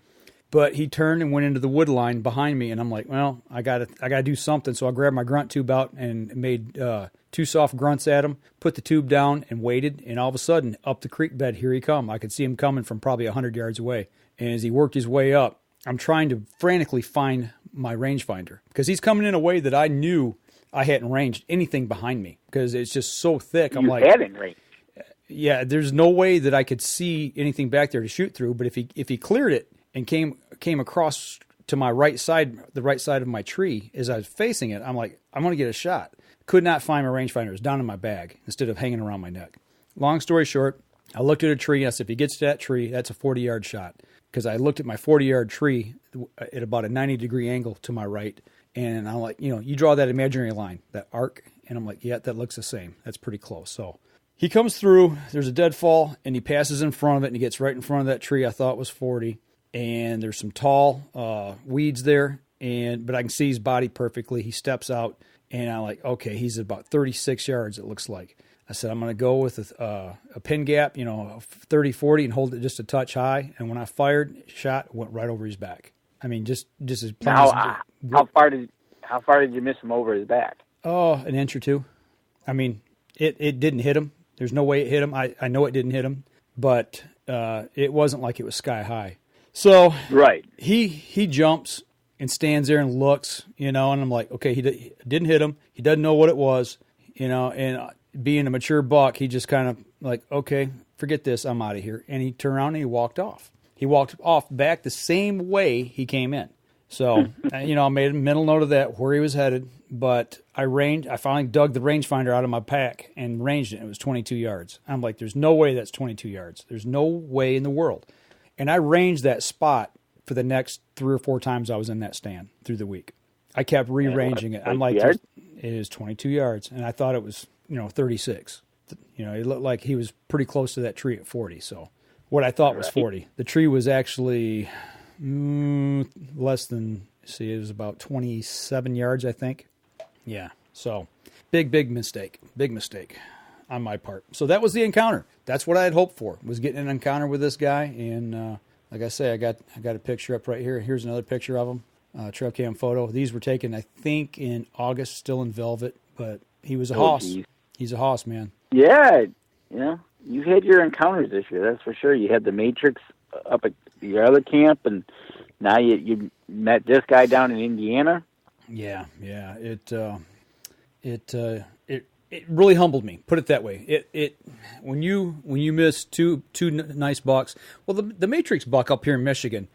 But he turned and went into the wood line behind me, and I'm like, well, I gotta do something. So I grabbed my grunt tube out and made 2 soft grunts at him, put the tube down, and waited. And all of a sudden, up the creek bed, here he come. I could see him coming from probably 100 yards away. And as he worked his way up, I'm trying to frantically find my rangefinder, because he's coming in a way that I knew I hadn't ranged anything behind me, because it's just so thick. I'm like, hadn't ranged. Yeah, there's no way that I could see anything back there to shoot through. But if he cleared it and came across to my right side, the right side of my tree, as I was facing it, I'm like, I'm going to get a shot. Could not find my rangefinder. It was down in my bag instead of hanging around my neck. Long story short, I looked at a tree, and I said, if he gets to that tree, that's a 40-yard shot. Because I looked at my 40-yard tree at about a 90-degree angle to my right, and I'm like, you draw that imaginary line, that arc, and I'm like, yeah, that looks the same. That's pretty close. So he comes through, there's a deadfall, and he passes in front of it, and he gets right in front of that tree I thought was 40, and there's some tall weeds there, but I can see his body perfectly. He steps out, and I'm like, okay, he's about 36 yards, it looks like. I said, I'm going to go with a pin gap, 30, 40, and hold it just a touch high. And when I fired, shot, went right over his back. I mean, just as plain how far did you miss him over his back? Oh, an inch or two. I mean, it didn't hit him. There's no way it hit him. I know it didn't hit him, but it wasn't like it was sky high. So right, he jumps and stands there and looks, and I'm like, okay, he didn't hit him. He doesn't know what it was, and being a mature buck, he just kind of like, okay, forget this, I'm out of here. And he turned around and he walked off. He walked off back the same way he came in. So, I made a mental note of that, where he was headed. But I finally dug the rangefinder out of my pack and ranged it. It was 22 yards. I'm like, there's no way that's 22 yards. There's no way in the world. And I ranged that spot for the next 3 or 4 times I was in that stand through the week. I kept rearranging it. I'm like, it is 22 yards. And I thought it was, 36. It looked like he was pretty close to that tree at 40. So what I thought was 40. The tree was actually less than, it was about 27 yards, I think. Yeah. So big mistake. Big mistake on my part. So that was the encounter. That's what I had hoped for, was getting an encounter with this guy. And like I say, I got a picture up right here. Here's another picture of him, trail cam photo. These were taken, I think, in August, still in velvet. But he was a hoss. Geez. He's a hoss, man. Yeah, you've had your encounters this year, that's for sure. You had the Matrix up at your other camp, and now you met this guy down in Indiana. Yeah. It really humbled me. Put it that way. It when you miss two nice bucks. Well, the Matrix buck up here in Michigan,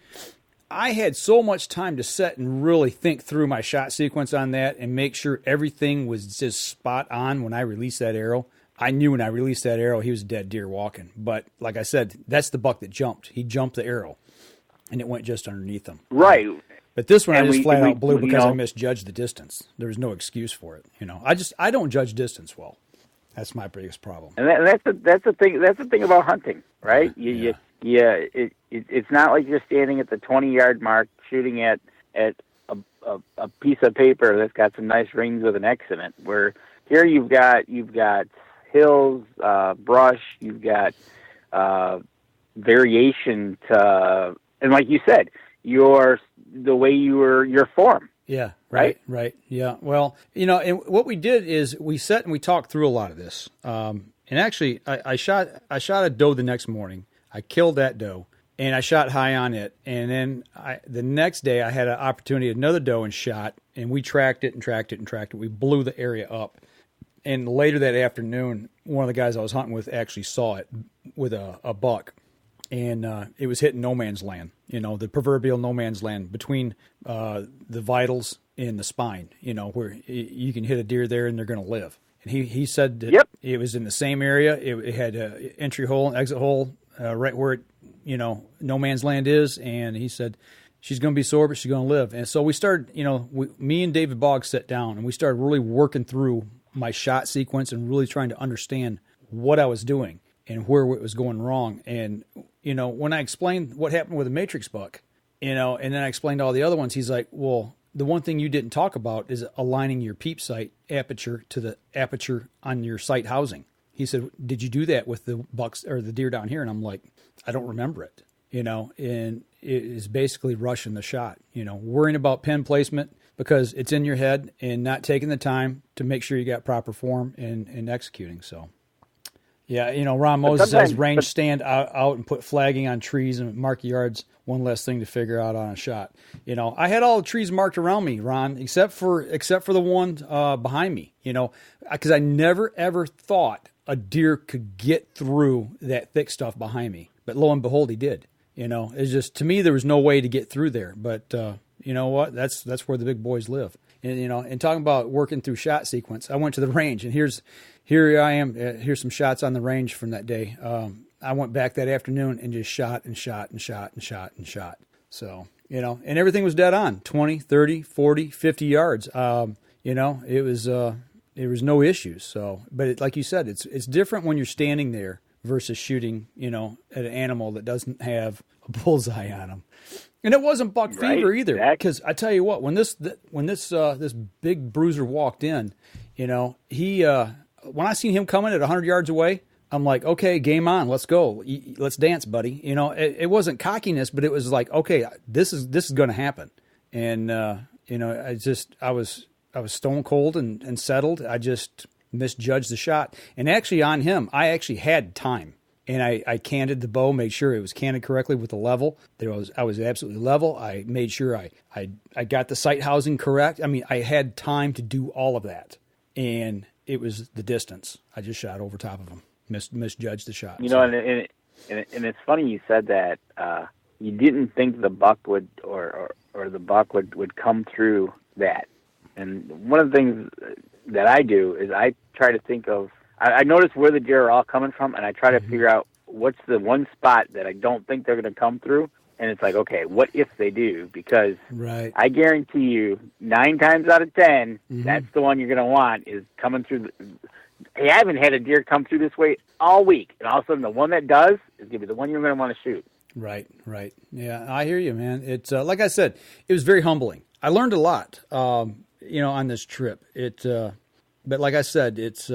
I had so much time to sit and really think through my shot sequence on that and make sure everything was just spot on when I released that arrow. I knew when I released that arrow, he was a dead deer walking. But like I said, that's the buck that jumped. He jumped the arrow, and it went just underneath him. Right. But this one I just flat out blew because I misjudged the distance. There was no excuse for it. I don't judge distance well. That's my biggest problem. And that's the thing. That's the thing about hunting, right? It's not like you're standing at the 20-yard mark shooting at a piece of paper that's got some nice rings with an X in it. Where here you've got hills, brush, you've got variation to, and like you said, the way your form. Yeah, right. Yeah. Well, and what we did is we sat and we talked through a lot of this. And actually, I shot a doe the next morning. I killed that doe, and I shot high on it. And then the next day, I had an opportunity, another doe, and shot. And we tracked it. We blew the area up. And later that afternoon, one of the guys I was hunting with actually saw it with a buck. And it was hitting no man's land, the proverbial no man's land between the vitals and the spine, where you can hit a deer there and they're going to live. And he said that it was in the same area. It had an entry hole and exit hole right where no man's land is. And he said, she's going to be sore, but she's going to live. And so we started, me and David Boggs sat down and we started really working through my shot sequence and really trying to understand what I was doing and where it was going wrong. And when I explained what happened with the Matrix buck, and then I explained all the other ones, he's like, well, the one thing you didn't talk about is aligning your peep sight aperture to the aperture on your sight housing. He said, did you do that with the bucks or the deer down here? And I'm like, I don't remember it, and it is basically rushing the shot, worrying about pin placement because it's in your head and not taking the time to make sure you got proper form and executing. So. Yeah, Ron Moses says range stand out and put flagging on trees and mark yards. One less thing to figure out on a shot. I had all the trees marked around me, Ron, except for the one behind me. Because I never ever thought a deer could get through that thick stuff behind me. But lo and behold, he did. It's just, to me, there was no way to get through there. But you know what? That's where the big boys live. And and talking about working through shot sequence, I went to the range, and here I am. Here's some shots on the range from that day. I went back that afternoon and just shot. So, and everything was dead on, 20, 30, 40, 50 yards. It was no issues. So, but like you said, it's different when you're standing there versus shooting, at an animal that doesn't have a bullseye on him. And it wasn't buck fever either, because I tell you what, when this big bruiser walked in, he when I seen him coming at 100 yards away, I'm like, okay, game on, let's go, let's dance, buddy. It wasn't cockiness, but it was like, okay, this is going to happen. And I was stone cold and settled. I just misjudged the shot. And actually on him, I actually had time. And I canted the bow, made sure it was canted correctly with the level. I was absolutely level. I made sure I got the sight housing correct. I mean, I had time to do all of that. And it was the distance. I just shot over top of him. Misjudged the shot. And it's funny you said that. You didn't think the buck would or the buck would come through that. And one of the things that I do is I try to think of, I notice where the deer are all coming from, and I try to figure out what's the one spot that I don't think they're going to come through. And it's like, okay, what if they do? Because I guarantee you 9 times out of 10, that's the one you're going to want is coming through. Hey, I haven't had a deer come through this way all week. And all of a sudden, the one that does is going to be the one you're going to want to shoot. Right. Yeah, I hear you, man. It's like I said, it was very humbling. I learned a lot, on this trip. But like I said, it's,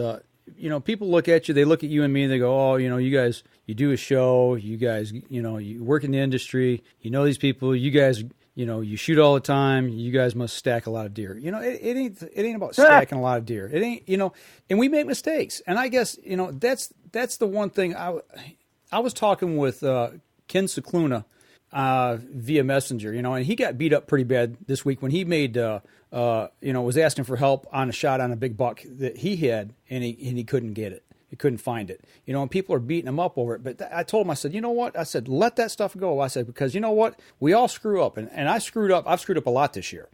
people look at you, they look at you and me, and they go, oh, you guys, you do a show, you guys, you work in the industry, these people, you guys, you shoot all the time, you guys must stack a lot of deer. It ain't about stacking a lot of deer. It ain't, and we make mistakes. And I guess, that's the one thing I was talking with Ken Cicluna via Messenger, and he got beat up pretty bad this week when he made, was asking for help on a shot on a big buck that he had, and he couldn't get it. He couldn't find it. And people are beating him up over it. But I told him, I said, you know what? I said, let that stuff go. I said, because you know what? We all screw up. And I screwed up. I've screwed up a lot this year.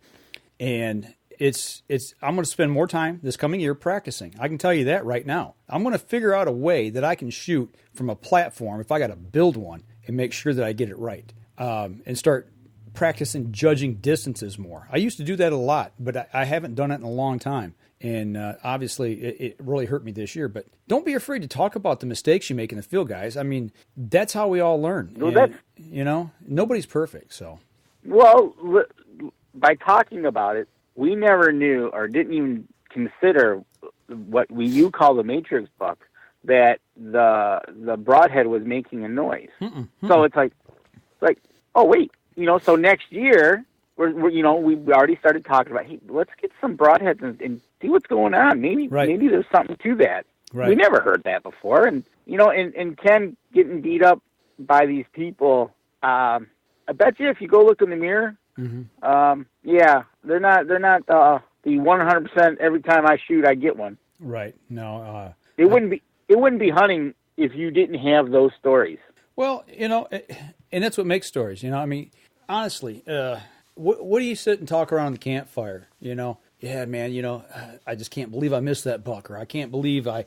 And I'm going to spend more time this coming year practicing. I can tell you that right now. I'm going to figure out a way that I can shoot from a platform, if I got to build one, and make sure that I get it right. And start practicing judging distances more. I used to do that a lot, but I haven't done it in a long time. And obviously, it really hurt me this year. But don't be afraid to talk about the mistakes you make in the field, guys. I mean, that's how we all learn. Well, and, nobody's perfect. So, well, by talking about it, we never knew or didn't even consider what you call the matrix buck, that the broadhead was making a noise. So it's like, oh wait, so next year we already started talking about, hey, let's get some broadheads and see what's going on. Maybe there's something to that. Right. We never heard that before. And and Ken getting beat up by these people, I bet you if you go look in the mirror, yeah, they're not the 100% every time I shoot I get one. Right. No. It wouldn't be hunting if you didn't have those stories. Well, and that's what makes stories. I mean, honestly, what do you sit and talk around the campfire? Yeah, man, I just can't believe I missed that buck, or I can't believe I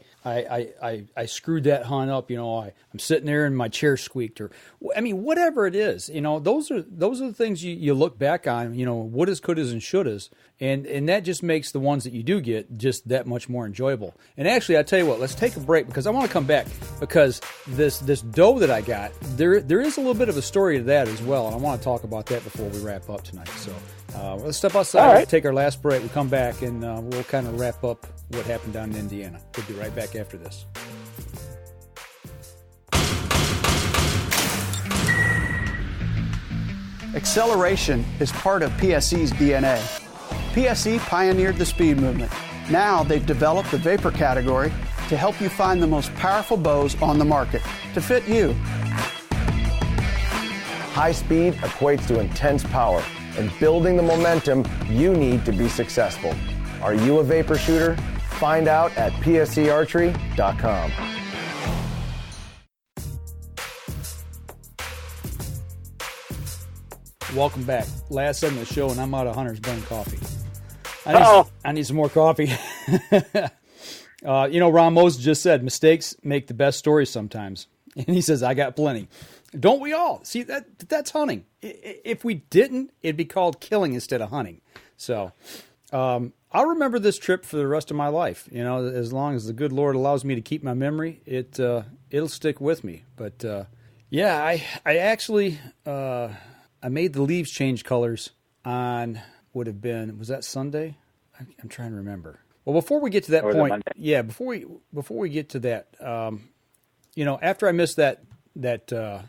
screwed that hunt up. I'm sitting there and my chair squeaked, or I mean, whatever it is. Those are the things you look back on. Wouldas, couldas, and shouldas, and that just makes the ones that you do get just that much more enjoyable. And actually, I tell you what, let's take a break because I want to come back because this doe that I got, there is a little bit of a story to that as well, and I want to talk about that before we wrap up tonight. So. Let's step outside, take our last break. We'll come back and we'll kind of wrap up what happened down in Indiana. We'll be right back after this. Acceleration is part of PSE's DNA. PSE pioneered the speed movement. Now they've developed the vapor category to help you find the most powerful bows on the market to fit you. High speed equates to intense power and building the momentum you need to be successful. Are you a vapor shooter? Find out at psearchery.com. Welcome back. Last segment of the show, and I'm out of Hunter's Blend coffee. I need some more coffee. Ron Moses just said, mistakes make the best stories sometimes. And he says, I got plenty. Don't we all? See, that's hunting. If we didn't, it'd be called killing instead of hunting. So, I'll remember this trip for the rest of my life. You know, as long as the good Lord allows me to keep my memory, it'll stick with me. But yeah, I actually I made the leaves change colors on was that Sunday? I'm trying to remember. Well, before we get to that point, before we get to that, you know, after I missed that the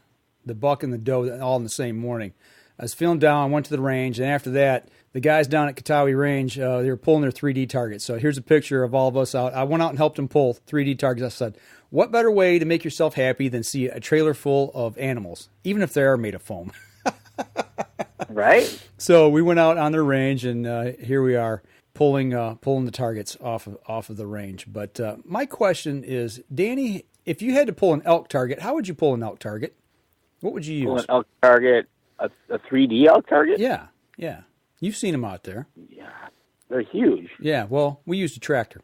buck and the doe all in the same morning, I was feeling down. I went to the range, and after that, the guys down at Katawi Range, they were pulling their 3D targets. So here's a picture of all of us out. I went out and helped them pull 3D targets. I said, what better way to make yourself happy than see a trailer full of animals, even if they are made of foam? Right. So we went out on their range, and here we are pulling the targets off of the range. But my question is, Danny, if you had to pull an elk target, how would you pull an elk target? What would you use? Pull an elk target, a 3D elk target? Yeah. You've seen them out there. Yeah, they're huge. Yeah, well, we used a tractor.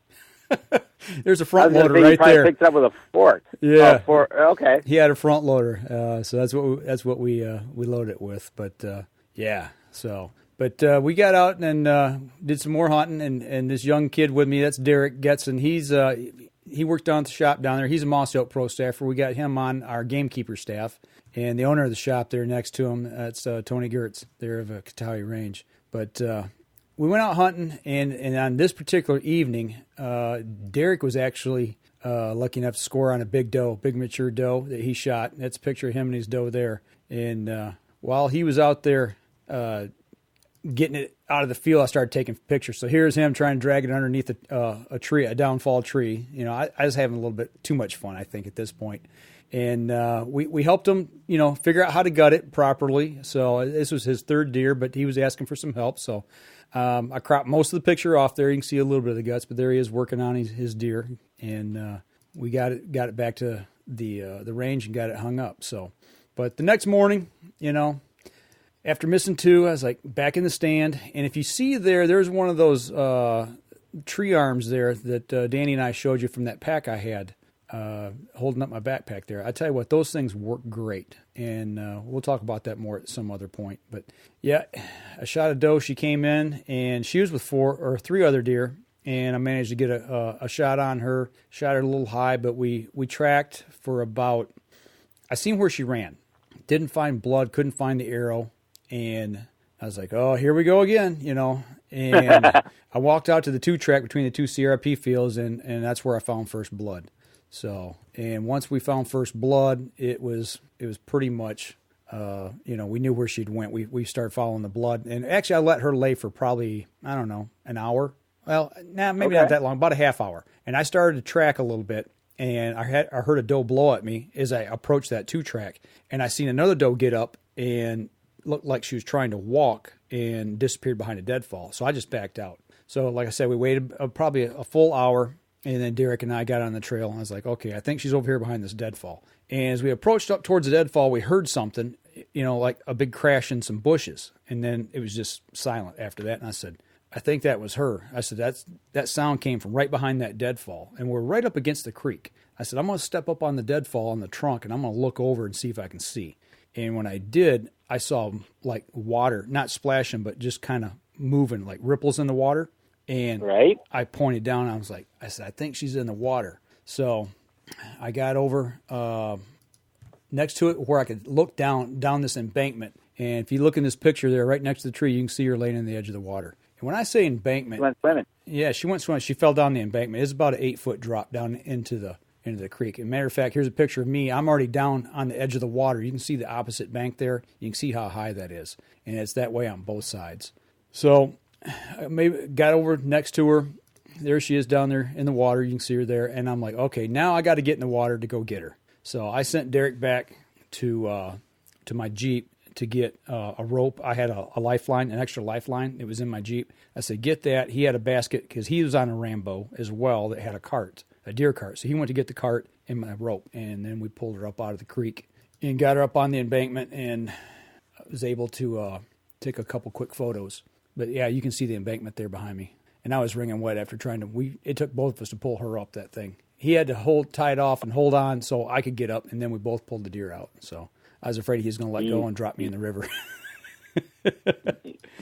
There's a front loader right there. there. Picked it up with a fork. Yeah. Okay. He had a front loader, so that's what we loaded it with. But yeah, so. But we got out and did some more hunting, and this young kid with me, that's Derek Getson. He worked down at the shop down there. He's a Moss Elk Pro staffer. We got him on our gamekeeper staff, and the owner of the shop there next to him, that's Tony Gertz, there of Katawi Range. But we went out hunting, and on this particular evening, Derek was actually lucky enough to score on a big mature doe that he shot. That's a picture of him and his doe there. And while he was out there getting it out of the field, I started taking pictures. So here's him trying to drag it underneath a tree, a downfall tree. You know, I was having a little bit too much fun, I think, at this point. And we helped him, you know, figure out how to gut it properly. So this was his third deer, but he was asking for some help. So I cropped most of the picture off there. You can see a little bit of the guts, but there he is working on his deer. And we got it back to the range and got it hung up. So, but the next morning, you know, after missing two, I was like back in the stand. And if you see there's one of those tree arms there that Danny and I showed you from that pack I had. Holding up my backpack there. I tell you what, those things work great. And we'll talk about that more at some other point. But yeah, I shot a doe. She came in, and she was with three other deer. And I managed to get a shot on her. Shot her a little high, but we tracked for about, I seen where she ran. Didn't find blood, couldn't find the arrow. And I was like, oh, here we go again, you know. And I walked out to the two track between the two CRP fields, and that's where I found first blood. So, and once we found first blood, it was pretty much, you know, we knew where she'd went. We started following the blood, and actually I let her lay for probably, I don't know, an hour. Well, maybe not that long, about a half hour. And I started to track a little bit, and I heard a doe blow at me as I approached that two track, and I seen another doe get up and looked like she was trying to walk and disappeared behind a deadfall. So I just backed out. So like I said, we waited probably a full hour. And then Derek and I got on the trail, and I was like, okay, I think she's over here behind this deadfall. And as we approached up towards the deadfall, we heard something, you know, like a big crash in some bushes. And then it was just silent after that. And I said, I think that was her. I said, that sound came from right behind that deadfall. And we're right up against the creek. I said, I'm going to step up on the deadfall on the trunk, and I'm going to look over and see if I can see. And when I did, I saw like water, not splashing, but just kind of moving, like ripples in the water. And right. I pointed down. I said, I think she's in the water. So I got over next to it where I could look down this embankment. And if you look in this picture there, right next to the tree, you can see her laying in the edge of the water. And when I say embankment, she went swimming. Yeah, she went swimming. She fell down the embankment. It's about an 8-foot drop down into the creek. As a matter of fact, here's a picture of me. I'm already down on the edge of the water. You can see the opposite bank there. You can see how high that is. And it's that way on both sides. So I maybe got over next to her. There she is down there in the water. You can see her there. And I'm like, okay, now I got to get in the water to go get her. So I sent Derek back to my Jeep to get a rope. I had a lifeline, an extra lifeline. It was in my Jeep. I said, get that. He had a basket because he was on a Rambo as well that had a deer cart. So he went to get the cart and my rope. And then we pulled her up out of the creek and got her up on the embankment, and I was able to take a couple quick photos. But yeah, you can see the embankment there behind me. And I was wringing wet after it took both of us to pull her up that thing. He had to tie it off and hold on so I could get up, and then we both pulled the deer out. So I was afraid he was going to let go and drop me in the river.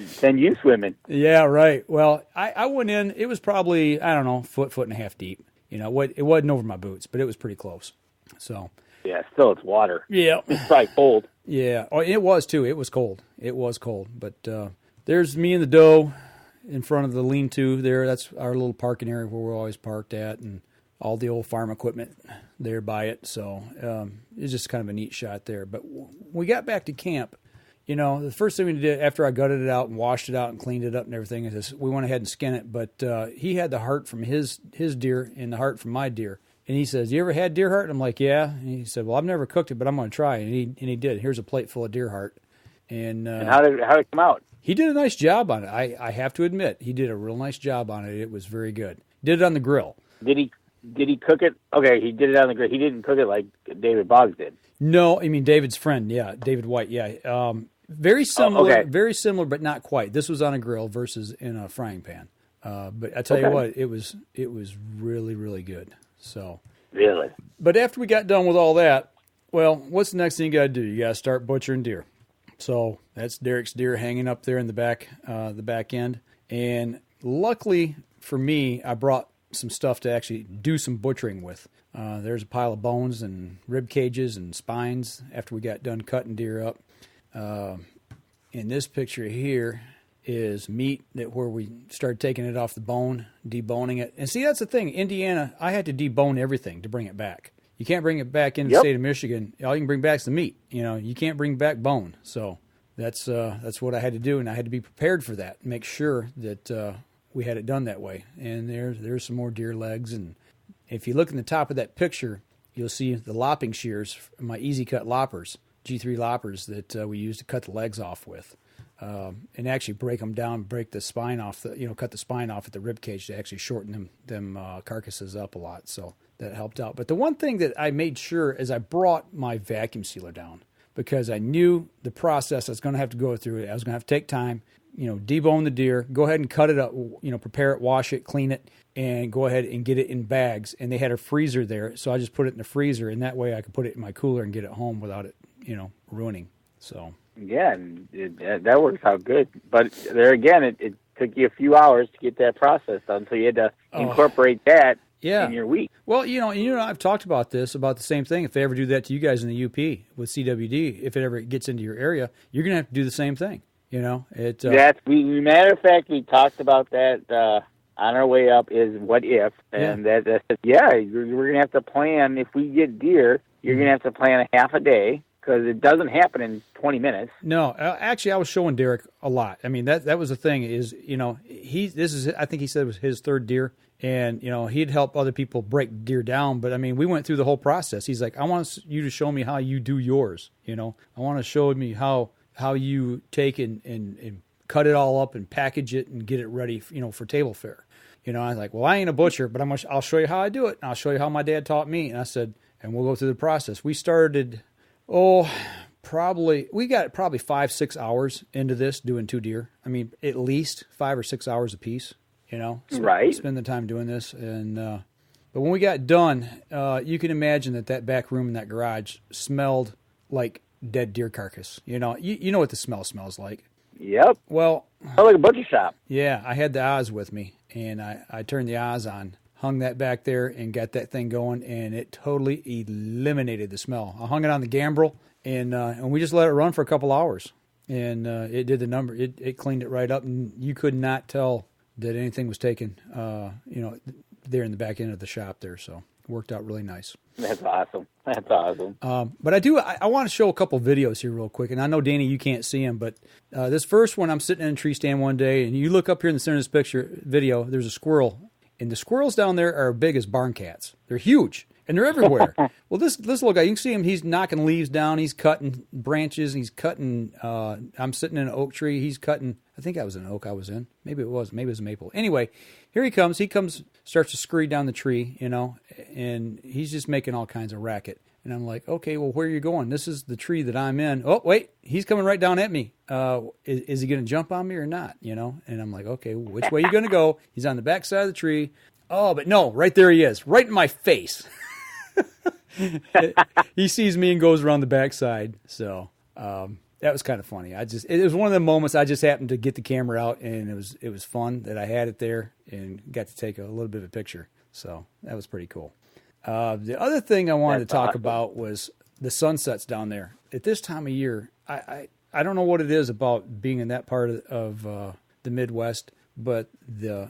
Send you swimming. Yeah, right. Well, I went in. It was probably, I don't know, foot and a half deep. You know, it wasn't over my boots, but it was pretty close. So. Yeah, still it's water. Yeah. It's probably cold. Yeah. Oh, it was too. It was cold. It was cold. But there's me and the doe in front of the lean-to there. That's our little parking area where we're always parked at, and all the old farm equipment there by it. So it's just kind of a neat shot there. But when we got back to camp, you know, the first thing we did after I gutted it out and washed it out and cleaned it up and everything is this, we went ahead and skinned it. But he had the heart from his deer and the heart from my deer. And he says, "You ever had deer heart?" I'm like, "Yeah." And he said, "Well, I've never cooked it, but I'm going to try." And he did. Here's a plate full of deer heart. And how did it come out? He did a nice job on it. I have to admit, he did a real nice job on it. It was very good. Did it on the grill. Did he cook it? Okay, he did it on the grill. He didn't cook it like David Boggs did. No, I mean David's friend. Yeah, David White. Yeah, very similar. Okay. Very similar, but not quite. This was on a grill versus in a frying pan. But I tell you what, it was really, really good. So. Really? But after we got done with all that, well, what's the next thing you got to do? You got to start butchering deer. So that's Derek's deer hanging up there in the back end. And luckily for me, I brought some stuff to actually do some butchering with. There's a pile of bones and rib cages and spines after we got done cutting deer up. In this picture here is meat where we started taking it off the bone, deboning it. And see, that's the thing. Indiana, I had to debone everything to bring it back. You can't bring it back into the state of Michigan. All you can bring back is the meat. You know, you can't bring back bone. So that's what I had to do, and I had to be prepared for that. Make sure that we had it done that way. And there's some more deer legs. And if you look in the top of that picture, you'll see the lopping shears, my EZ Kut loppers, G3 loppers that we use to cut the legs off with. And actually break them down, break the spine off, cut the spine off at the rib cage to actually shorten them carcasses up a lot. So that helped out. But the one thing that I made sure is I brought my vacuum sealer down because I knew the process I was going to have to go through it. I was going to have to take time, debone the deer, go ahead and cut it up, prepare it, wash it, clean it, and go ahead and get it in bags. And they had a freezer there, so I just put it in the freezer, and that way I could put it in my cooler and get it home without it, ruining. So. Yeah, and that works out good. But there again, it took you a few hours to get that process done, so you had to incorporate that in your week. Well, I've talked about the same thing. If they ever do that to you guys in the UP with CWD, if it ever gets into your area, you're going to have to do the same thing. Matter of fact, we talked about that on our way up. Is what if? And we're going to have to plan. If we get deer, you're going to have to plan a half a day. Because it doesn't happen in 20 minutes. No, actually, I was showing Derek a lot. I mean, that was the thing is, I think he said it was his third deer, and he'd help other people break deer down. But I mean, we went through the whole process. He's like, I want you to show me how you do yours. I want to show me how you take and cut it all up and package it and get it ready, for table fare. I was like, well, I ain't a butcher, but I'll show you how I do it, and I'll show you how my dad taught me. And I said, and we'll go through the process. We started. We got probably 5-6 hours into this doing 2 deer. I mean, at least 5 or 6 hours a piece, Right. Spend the time doing this. And, but when we got done, you can imagine that back room in that garage smelled like dead deer carcass. You know what the smell smells like. Yep. Well, like a butcher shop. Yeah. I had the Oz with me and I turned the Oz on. Hung that back there and got that thing going, and it totally eliminated the smell. I hung it on the gambrel, and we just let it run for a couple hours, and it did the number. It cleaned it right up, and you could not tell that anything was taken, there in the back end of the shop there. So it worked out really nice. That's awesome. But I want to show a couple videos here real quick, and I know, Danny, you can't see them, but this first one, I'm sitting in a tree stand one day, and you look up here in the center of this video, there's a squirrel. And the squirrels down there are big as barn cats. They're huge, and they're everywhere. Well, this little guy, you can see him. He's knocking leaves down. He's cutting branches. He's cutting. I'm sitting in an oak tree. He's cutting. I think that was an oak I was in. Maybe it was. Maybe it was a maple. Anyway, here he comes. Starts to scurry down the tree, and he's just making all kinds of racket. And I'm like, okay, well, where are you going? This is the tree that I'm in. Oh, wait, he's coming right down at me. Is he going to jump on me or not? And I'm like, okay, which way are you going to go? He's on the back side of the tree. Oh, but no, right there he is, right in my face. He sees me and goes around the backside. So that was kind of funny. It was one of the moments I just happened to get the camera out, and it was fun that I had it there and got to take a little bit of a picture. So that was pretty cool. The other thing I wanted to talk about was the sunsets down there. At this time of year, I don't know what it is about being in that part of the Midwest, but the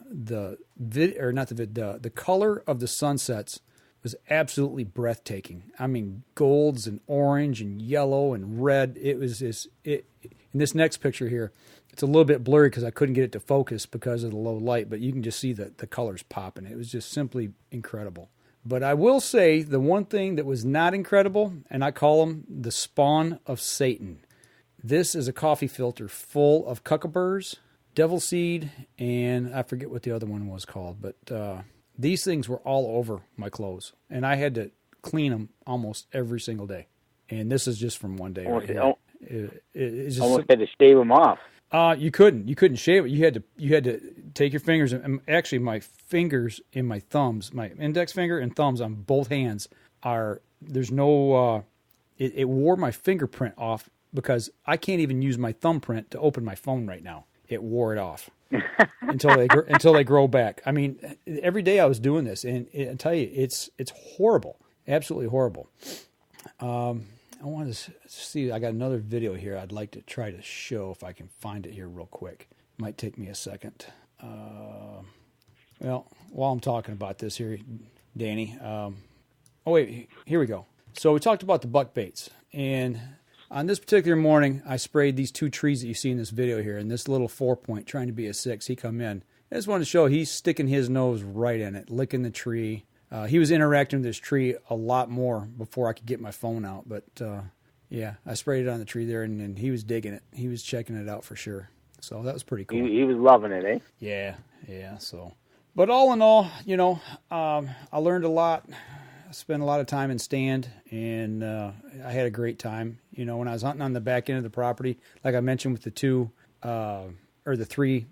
color of the sunsets was absolutely breathtaking. I mean, golds and orange and yellow and red. It was in this next picture here, it's a little bit blurry because I couldn't get it to focus because of the low light, but you can just see the colors popping. It was just simply incredible. But I will say the one thing that was not incredible, and I call them the spawn of Satan. This is a coffee filter full of Cuckoburrs, devil seed, and I forget what the other one was called, but these things were all over my clothes, and I had to clean them almost every single day. And this is just from one day. Almost, right here. It's just, almost had to shave them off. You couldn't shave it. You had to take your fingers, and actually my fingers in my thumbs, my index finger and thumbs on both hands there's no. It wore my fingerprint off because I can't even use my thumbprint to open my phone right now. It wore it off until they grow back. I mean, every day I was doing this, and I tell you, it's horrible, absolutely horrible. I want to see. I got another video here. I'd like to try to show if I can find it here real quick. Might take me a second. Well, while I'm talking about this here, Danny. Wait, here we go. So we talked about the buck baits, and on this particular morning, I sprayed these two trees that you see in this video here, and this little 4-point trying to be a 6. He come in. I just wanted to show he's sticking his nose right in it, licking the tree. He was interacting with this tree a lot more before I could get my phone out. But, yeah, I sprayed it on the tree there, and he was digging it. He was checking it out for sure. So that was pretty cool. He was loving it, eh? Yeah. So, but all in all, I learned a lot. I spent a lot of time in stand, and I had a great time. When I was hunting on the back end of the property, like I mentioned with the three,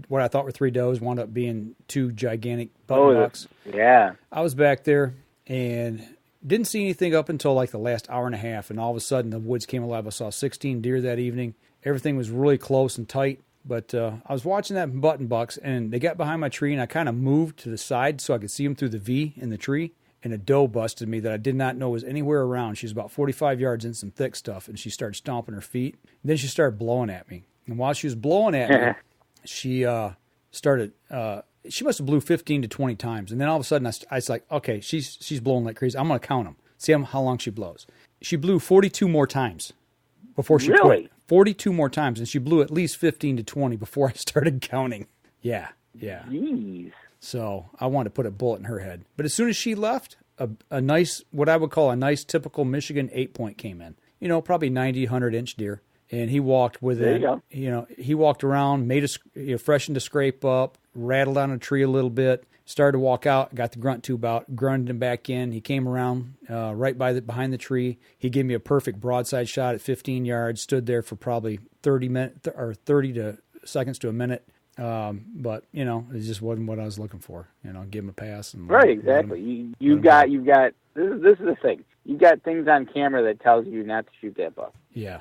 what I thought were 3 does wound up being 2 gigantic button bucks. Yeah. I was back there and didn't see anything up until like the last hour and a half, and all of a sudden the woods came alive. I saw 16 deer that evening. Everything was really close and tight, but I was watching that button bucks, and they got behind my tree, and I kind of moved to the side so I could see them through the V in the tree. And a doe busted me that I did not know was anywhere around. She was about 45 yards in some thick stuff, and she started stomping her feet. And then she started blowing at me. And while she was blowing at me, she started. She must have blew 15 to 20 times. And then all of a sudden, I was like, okay, she's blowing like crazy. I'm going to count them. See how long she blows. She blew 42 more times before she quit. 42 more times, and she blew at least 15 to 20 before I started counting. Yeah. Jeez. So I wanted to put a bullet in her head. But as soon as she left, a nice, what I would call a nice typical Michigan 8-point came in. Probably 90, 100-inch deer. And he walked with it. There you go. He walked around, made freshened a scrape up, rattled on a tree a little bit, started to walk out, got the grunt tube out, grunted him back in. He came around right behind the tree. He gave me a perfect broadside shot at 15 yards, stood there for probably 30 seconds to a minute. But it just wasn't what I was looking for. Give him a pass. And right, exactly. You got. This is the thing. You got things on camera that tells you not to shoot that buck. Yeah.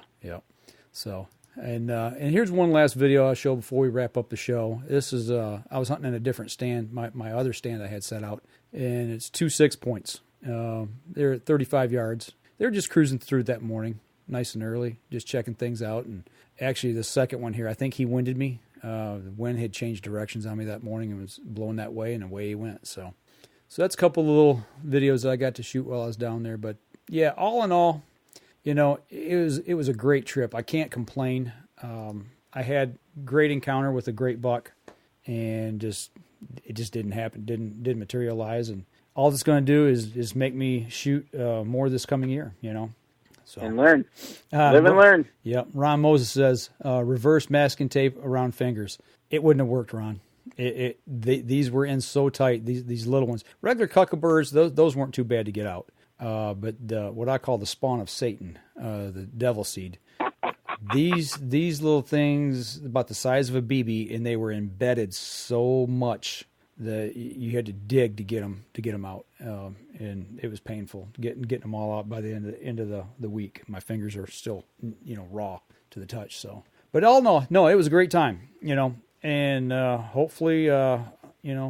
So, and here's one last video I'll show before we wrap up the show. This is I was hunting in a different stand, my other stand I had set out, and it's 2 6-points. They're at 35 yards. They're just cruising through that morning, nice and early, just checking things out. And actually, the second one here, I think he winded me. The wind had changed directions on me that morning and was blowing that way, and away he went. So that's a couple of little videos that I got to shoot while I was down there. But yeah, all in all, it was a great trip. I can't complain. I had great encounter with a great buck, and it just didn't happen. Didn't materialize. And all it's going to do is make me shoot more this coming year. So, and learn. Live and learn. Yep. Ron Moses says, reverse masking tape around fingers. It wouldn't have worked, Ron. These were in so tight, these little ones. Regular Cuckoburrs, those weren't too bad to get out. But what I call the spawn of Satan, the devil seed, these little things about the size of a BB, and they were embedded so much you had to dig to get them out, and it was painful getting them all out by the end of the week. My fingers are still raw to the touch. So, but all no, it was a great time, and hopefully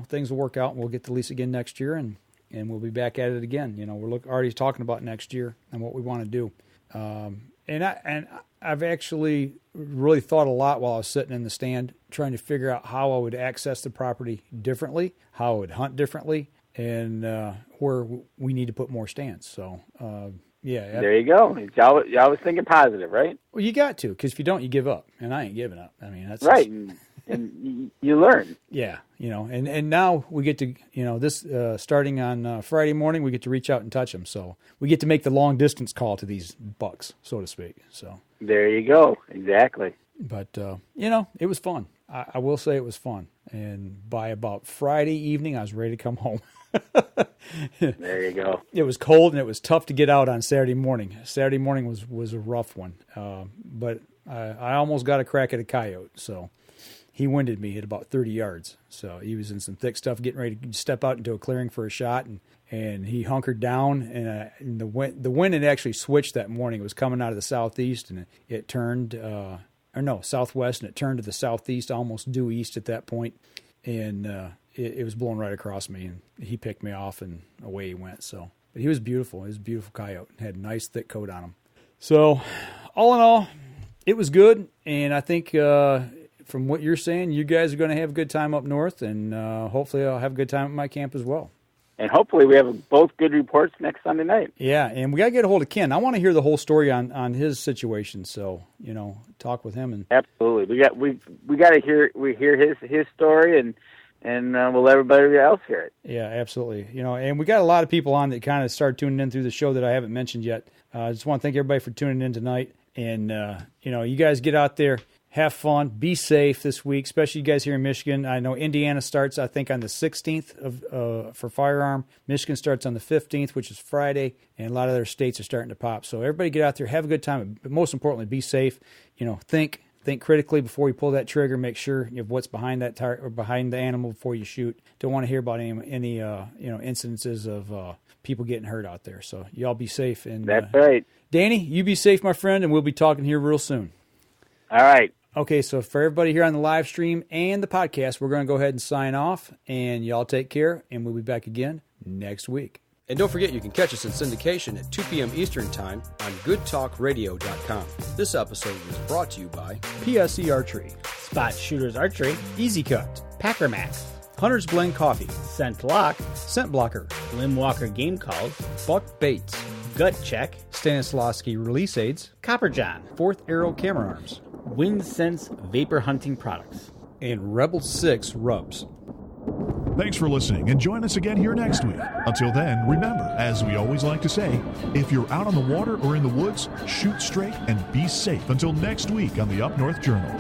things will work out and we'll get to lease again next year, and we'll be back at it again. We're already talking about next year and what we want to do. And I've actually really thought a lot while I was sitting in the stand trying to figure out how I would access the property differently, how I would hunt differently, and where we need to put more stands. So, yeah. There you go. You're always thinking positive, right? Well, you got to, because if you don't, you give up. And I ain't giving up. I mean, that's right. And you learn. Yeah, and now we get to, this starting on Friday morning, we get to reach out and touch them. So we get to make the long distance call to these bucks, so to speak. So there you go. Exactly. But, it was fun. I will say it was fun. And by about Friday evening, I was ready to come home. There you go. It was cold and it was tough to get out on Saturday morning. Saturday morning was a rough one. But I almost got a crack at a coyote. So he winded me at about 30 yards. So he was in some thick stuff, getting ready to step out into a clearing for a shot. And he hunkered down, and the wind had actually switched that morning. It was coming out of the southeast, and it turned, southwest, and it turned to the southeast, almost due east at that point. And it was blowing right across me, and he picked me off, and away he went. So, but he was beautiful. He was a beautiful coyote. Had a nice thick coat on him. So, all in all, it was good, and I think from what you're saying, you guys are going to have a good time up north, and hopefully I'll have a good time at my camp as well. And hopefully we have both good reports next Sunday night. Yeah, and we got to get a hold of Ken. I want to hear the whole story on his situation. So, talk with him. And absolutely, we got to hear his story, and we'll let everybody else hear it. Yeah, absolutely. And we got a lot of people on that kind of started tuning in through the show that I haven't mentioned yet. I just want to thank everybody for tuning in tonight. And you guys get out there. Have fun. Be safe this week, especially you guys here in Michigan. I know Indiana starts, I think, on the 16th for firearm. Michigan starts on the 15th, which is Friday, and a lot of other states are starting to pop. So everybody get out there, have a good time, but most importantly, be safe. Think critically before you pull that trigger. Make sure you have what's behind that target or behind the animal before you shoot. Don't want to hear about any incidences of people getting hurt out there. So y'all be safe. And that's right. Danny, you be safe, my friend, and we'll be talking here real soon. All right. Okay, so for everybody here on the live stream and the podcast, we're going to go ahead and sign off, and y'all take care, and we'll be back again next week. And don't forget, you can catch us in syndication at 2 p.m. Eastern Time on goodtalkradio.com. This episode was brought to you by PSE Archery, Spot Shooters Archery, EZ Kut, Packer Max, Hunter's Blend Coffee, Scent-Lok, Scent Blocker, Limb Walker Game Calls, Buck Baits, Gut Check, Stanislawski Release Aids, Copper John, Fourth Arrow Camera Arms, Wind Sense Vapor Hunting Products, and Rebel 6 Rubs. Thanks for listening, and join us again here next week. Until then, remember, as we always like to say, if you're out on the water or in the woods, shoot straight and be safe until next week on the Up North Journal.